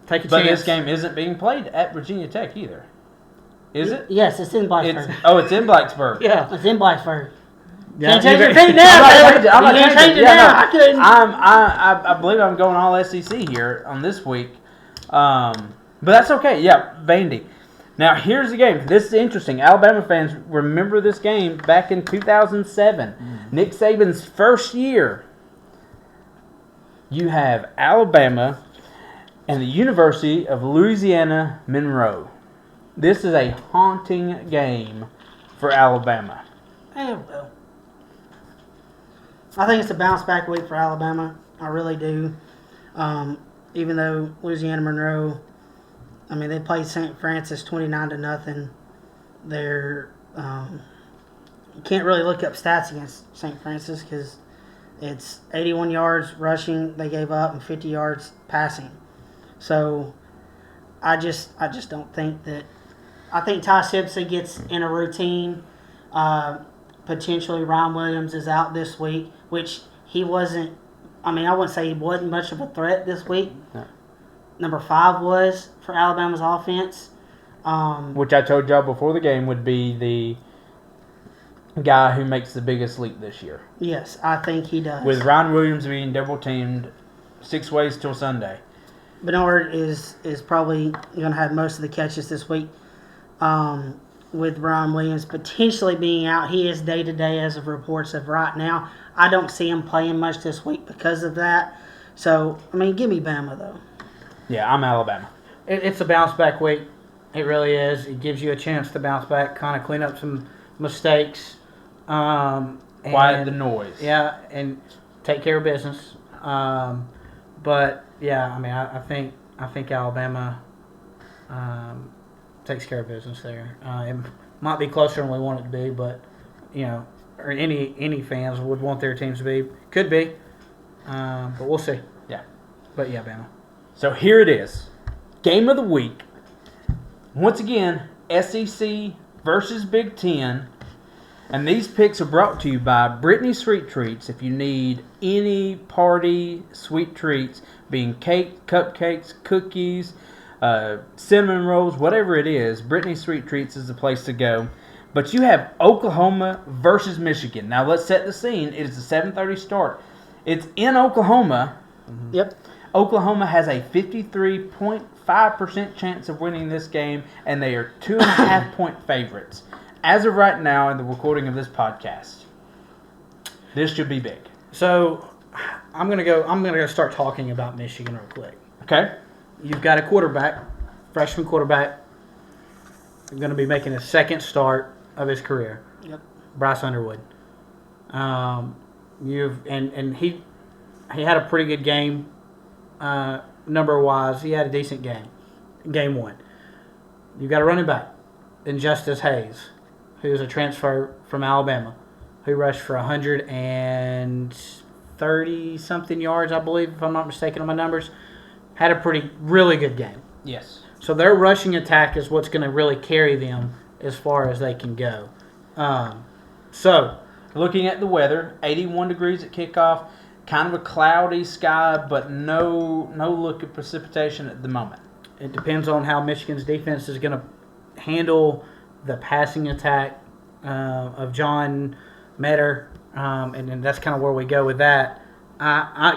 Speaker 2: Take a chance.
Speaker 1: But this game isn't being played at Virginia Tech either. Is it?
Speaker 3: Yes, it's in Blacksburg.
Speaker 1: It's in Blacksburg.
Speaker 2: Yeah.
Speaker 3: It's in Blacksburg.
Speaker 2: Yeah,
Speaker 3: can't change your pick now.
Speaker 1: I'm not changing it now.
Speaker 3: I couldn't.
Speaker 1: I believe I'm going all SEC here on this week. But that's okay. Yeah, Vandy. Now, here's the game. This is interesting. Alabama fans remember this game back in 2007. Nick Saban's first year. You have Alabama and the University of Louisiana Monroe. This is a haunting game for Alabama.
Speaker 3: Well, I think it's a bounce-back week for Alabama. I really do. Even though Louisiana Monroe... I mean, they played St. Francis 29-0. They're you can't really look up stats against St. Francis because it's 81 yards rushing they gave up and 50 yards passing. So I just don't think that. I think Ty Simpson gets in a routine. Potentially Ryan Williams is out this week, which he wasn't. I mean, I wouldn't say he wasn't much of a threat this week.
Speaker 1: No.
Speaker 3: Number 5 was for Alabama's offense.
Speaker 1: Which I told y'all before the game would be the guy who makes the biggest leap this year.
Speaker 3: Yes, I think he does.
Speaker 1: With Ryan Williams being double-teamed 6 ways till Sunday.
Speaker 3: Bernard is probably going to have most of the catches this week. With Ryan Williams potentially being out. He is day-to-day as of reports of right now. I don't see him playing much this week because of that. So, I mean, give me Bama, though.
Speaker 1: Yeah, I'm Alabama.
Speaker 2: It's a bounce-back week. It really is. It gives you a chance to bounce back, kind of clean up some mistakes.
Speaker 1: Quiet the noise.
Speaker 2: Yeah, and take care of business. But, yeah, I mean, I think Alabama takes care of business there. It might be closer than we want it to be, but, you know, or any fans would want their teams to be. Could be. But we'll see.
Speaker 1: Yeah.
Speaker 2: But, yeah, Bama.
Speaker 1: So here it is. Game of the week. Once again, SEC versus Big Ten. And these picks are brought to you by Brittany Sweet Treats. If you need any party sweet treats, being cake, cupcakes, cookies, cinnamon rolls, whatever it is, Brittany Sweet Treats is the place to go. But you have Oklahoma versus Michigan. Now let's set the scene. It is a 7:30 start. It's in Oklahoma.
Speaker 3: Mm-hmm. Yep.
Speaker 1: Oklahoma has a 53.5% chance of winning this game, and they are 2.5-point favorites. as of right now, in the recording of this podcast, this should be big.
Speaker 2: So I'm gonna go start talking about Michigan real quick.
Speaker 1: Okay.
Speaker 2: You've got a quarterback, freshman quarterback, going to be making his second start of his career.
Speaker 3: Yep.
Speaker 2: Bryce Underwood. He had a pretty good game, number wise. He had a decent game, game one. You've got a running back, Injustice Hayes, who's a transfer from Alabama, who rushed for 130 something yards, I believe, if I'm not mistaken on my numbers. Had a really good game.
Speaker 1: Yes.
Speaker 2: So their rushing attack is what's going to really carry them as far as they can go. So,
Speaker 1: looking at the weather, 81 degrees at kickoff, kind of a cloudy sky, but no look at precipitation at the moment.
Speaker 2: it depends on how Michigan's defense is going to handle the passing attack of John Metter, and then that's kind of where we go with that.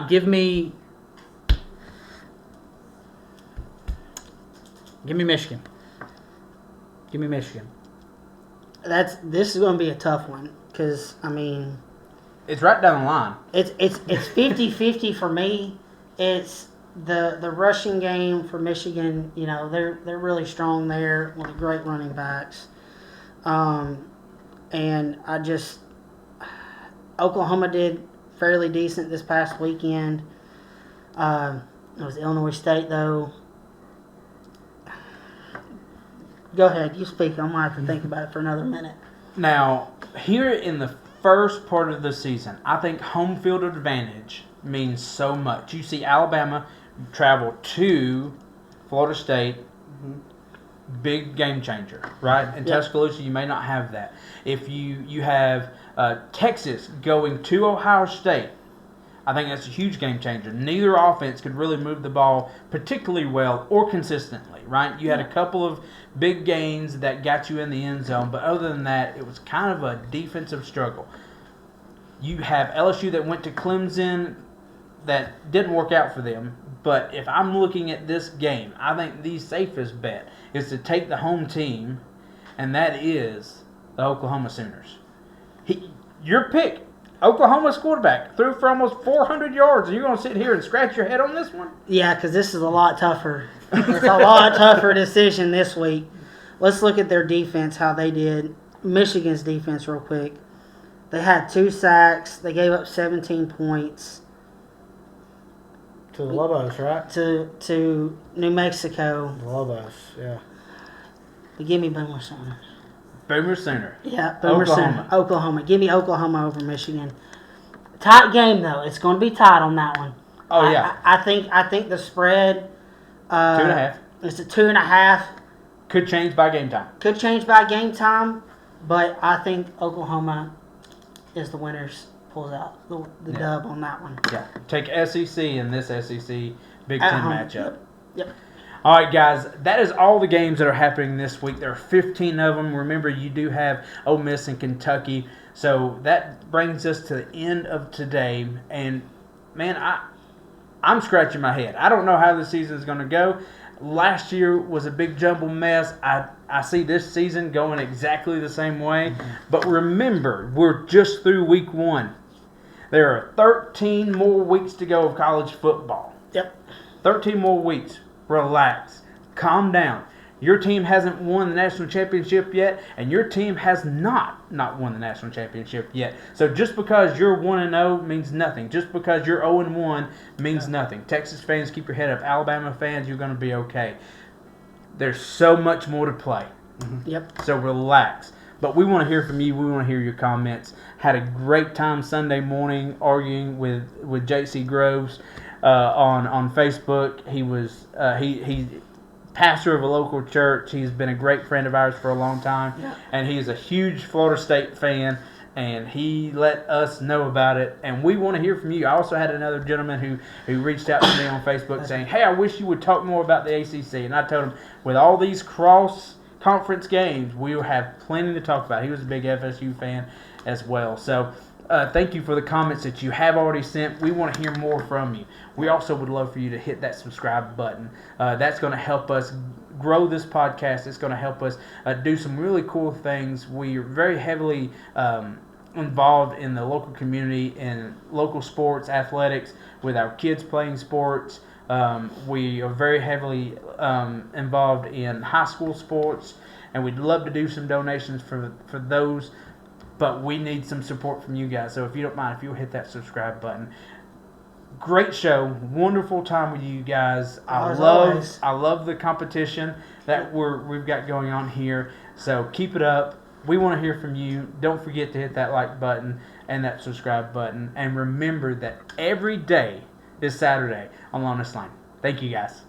Speaker 2: Give me Michigan. Give me Michigan.
Speaker 3: This is going to be a tough one because I mean,
Speaker 1: it's right down the line.
Speaker 3: It's 50-50 for me. It's the rushing game for Michigan. You know, they're really strong there with great running backs, and Oklahoma did fairly decent this past weekend. It was Illinois State though. Go ahead, you speak. I'm gonna have to think about it for another minute.
Speaker 1: Now, here in the first part of the season, I think home field advantage means so much. You see Alabama travel to Florida State, big game changer, right? In Tuscaloosa, you may not have that. If you have Texas going to Ohio State, I think that's a huge game changer. Neither offense could really move the ball particularly well or consistently, right? You had a couple of big gains that got you in the end zone, but other than that, it was kind of a defensive struggle. You have LSU that went to Clemson that didn't work out for them, but if I'm looking at this game, I think the safest bet is to take the home team, and that is the Oklahoma Sooners. Your pick. Oklahoma's quarterback threw for almost 400 yards. Are you going to sit here and scratch your head on this one?
Speaker 3: Yeah, because this is a lot tougher. It's a lot tougher decision this week. Let's look at their defense, how they did. Michigan's defense real quick. They had 2 sacks. They gave up 17 points.
Speaker 2: To the Lobos, right?
Speaker 3: To New Mexico.
Speaker 2: The Lobos, yeah.
Speaker 3: But give me Boomer Sooners.
Speaker 1: Boomer Sooner.
Speaker 3: Yeah, Boomer Sooner. Oklahoma. Give me Oklahoma over Michigan. Tight game though. It's going to be tight on that one.
Speaker 1: Oh yeah.
Speaker 3: I think the spread.
Speaker 1: 2.5.
Speaker 3: It's a 2.5.
Speaker 1: Could change by game time.
Speaker 3: Could change by game time, but I think Oklahoma is the winners. Pulls out the dub on that one.
Speaker 1: Yeah. Take SEC in this SEC Big
Speaker 3: At
Speaker 1: Ten
Speaker 3: home.
Speaker 1: matchup.
Speaker 3: Yep.
Speaker 1: All right, guys, that is all the games that are happening this week. There are 15 of them. Remember, you do have Ole Miss and Kentucky. So that brings us to the end of today. And, man, I'm scratching my head. I don't know how the season is going to go. Last year was a big jumble mess. I see this season going exactly the same way. But remember, we're just through week 1. There are 13 more weeks to go of college football.
Speaker 3: Yep.
Speaker 1: 13 more weeks. Relax. Calm down. Your team hasn't won the national championship yet, and your team has not won the national championship yet. So just because you're 1-0 means nothing. Just because you're 0-1 means nothing. Texas fans, keep your head up. Alabama fans, you're going to be okay. There's so much more to play.
Speaker 3: Yep.
Speaker 1: So relax. But we want to hear from you. We want to hear your comments. Had a great time Sunday morning arguing with J.C. Groves on Facebook. He was he's pastor of a local church. He's been a great friend of ours for a long time, and he is a huge Florida State fan. And he let us know about it, and we want to hear from you. I also had another gentleman who reached out to me on Facebook saying, "Hey, I wish you would talk more about the ACC." And I told him, with all these cross-conference games, we will have plenty to talk about. He was a big FSU fan as well. So thank you for the comments that you have already sent. We want to hear more from you. We also would love for you to hit that subscribe button. That's going to help us grow this podcast. It's going to help us do some really cool things. We are very heavily involved in the local community and local sports, athletics, with our kids playing sports. We are very heavily involved in high school sports, and we'd love to do some donations for those, but we need some support from you guys. So if you don't mind, if you'll hit that subscribe button. Great show, wonderful time with you guys. I love the competition that we've got going on here. So keep it up. We want to hear from you. Don't forget to hit that like button and that subscribe button. And remember that every day is Saturday on Lone Star Lane. Thank you, guys.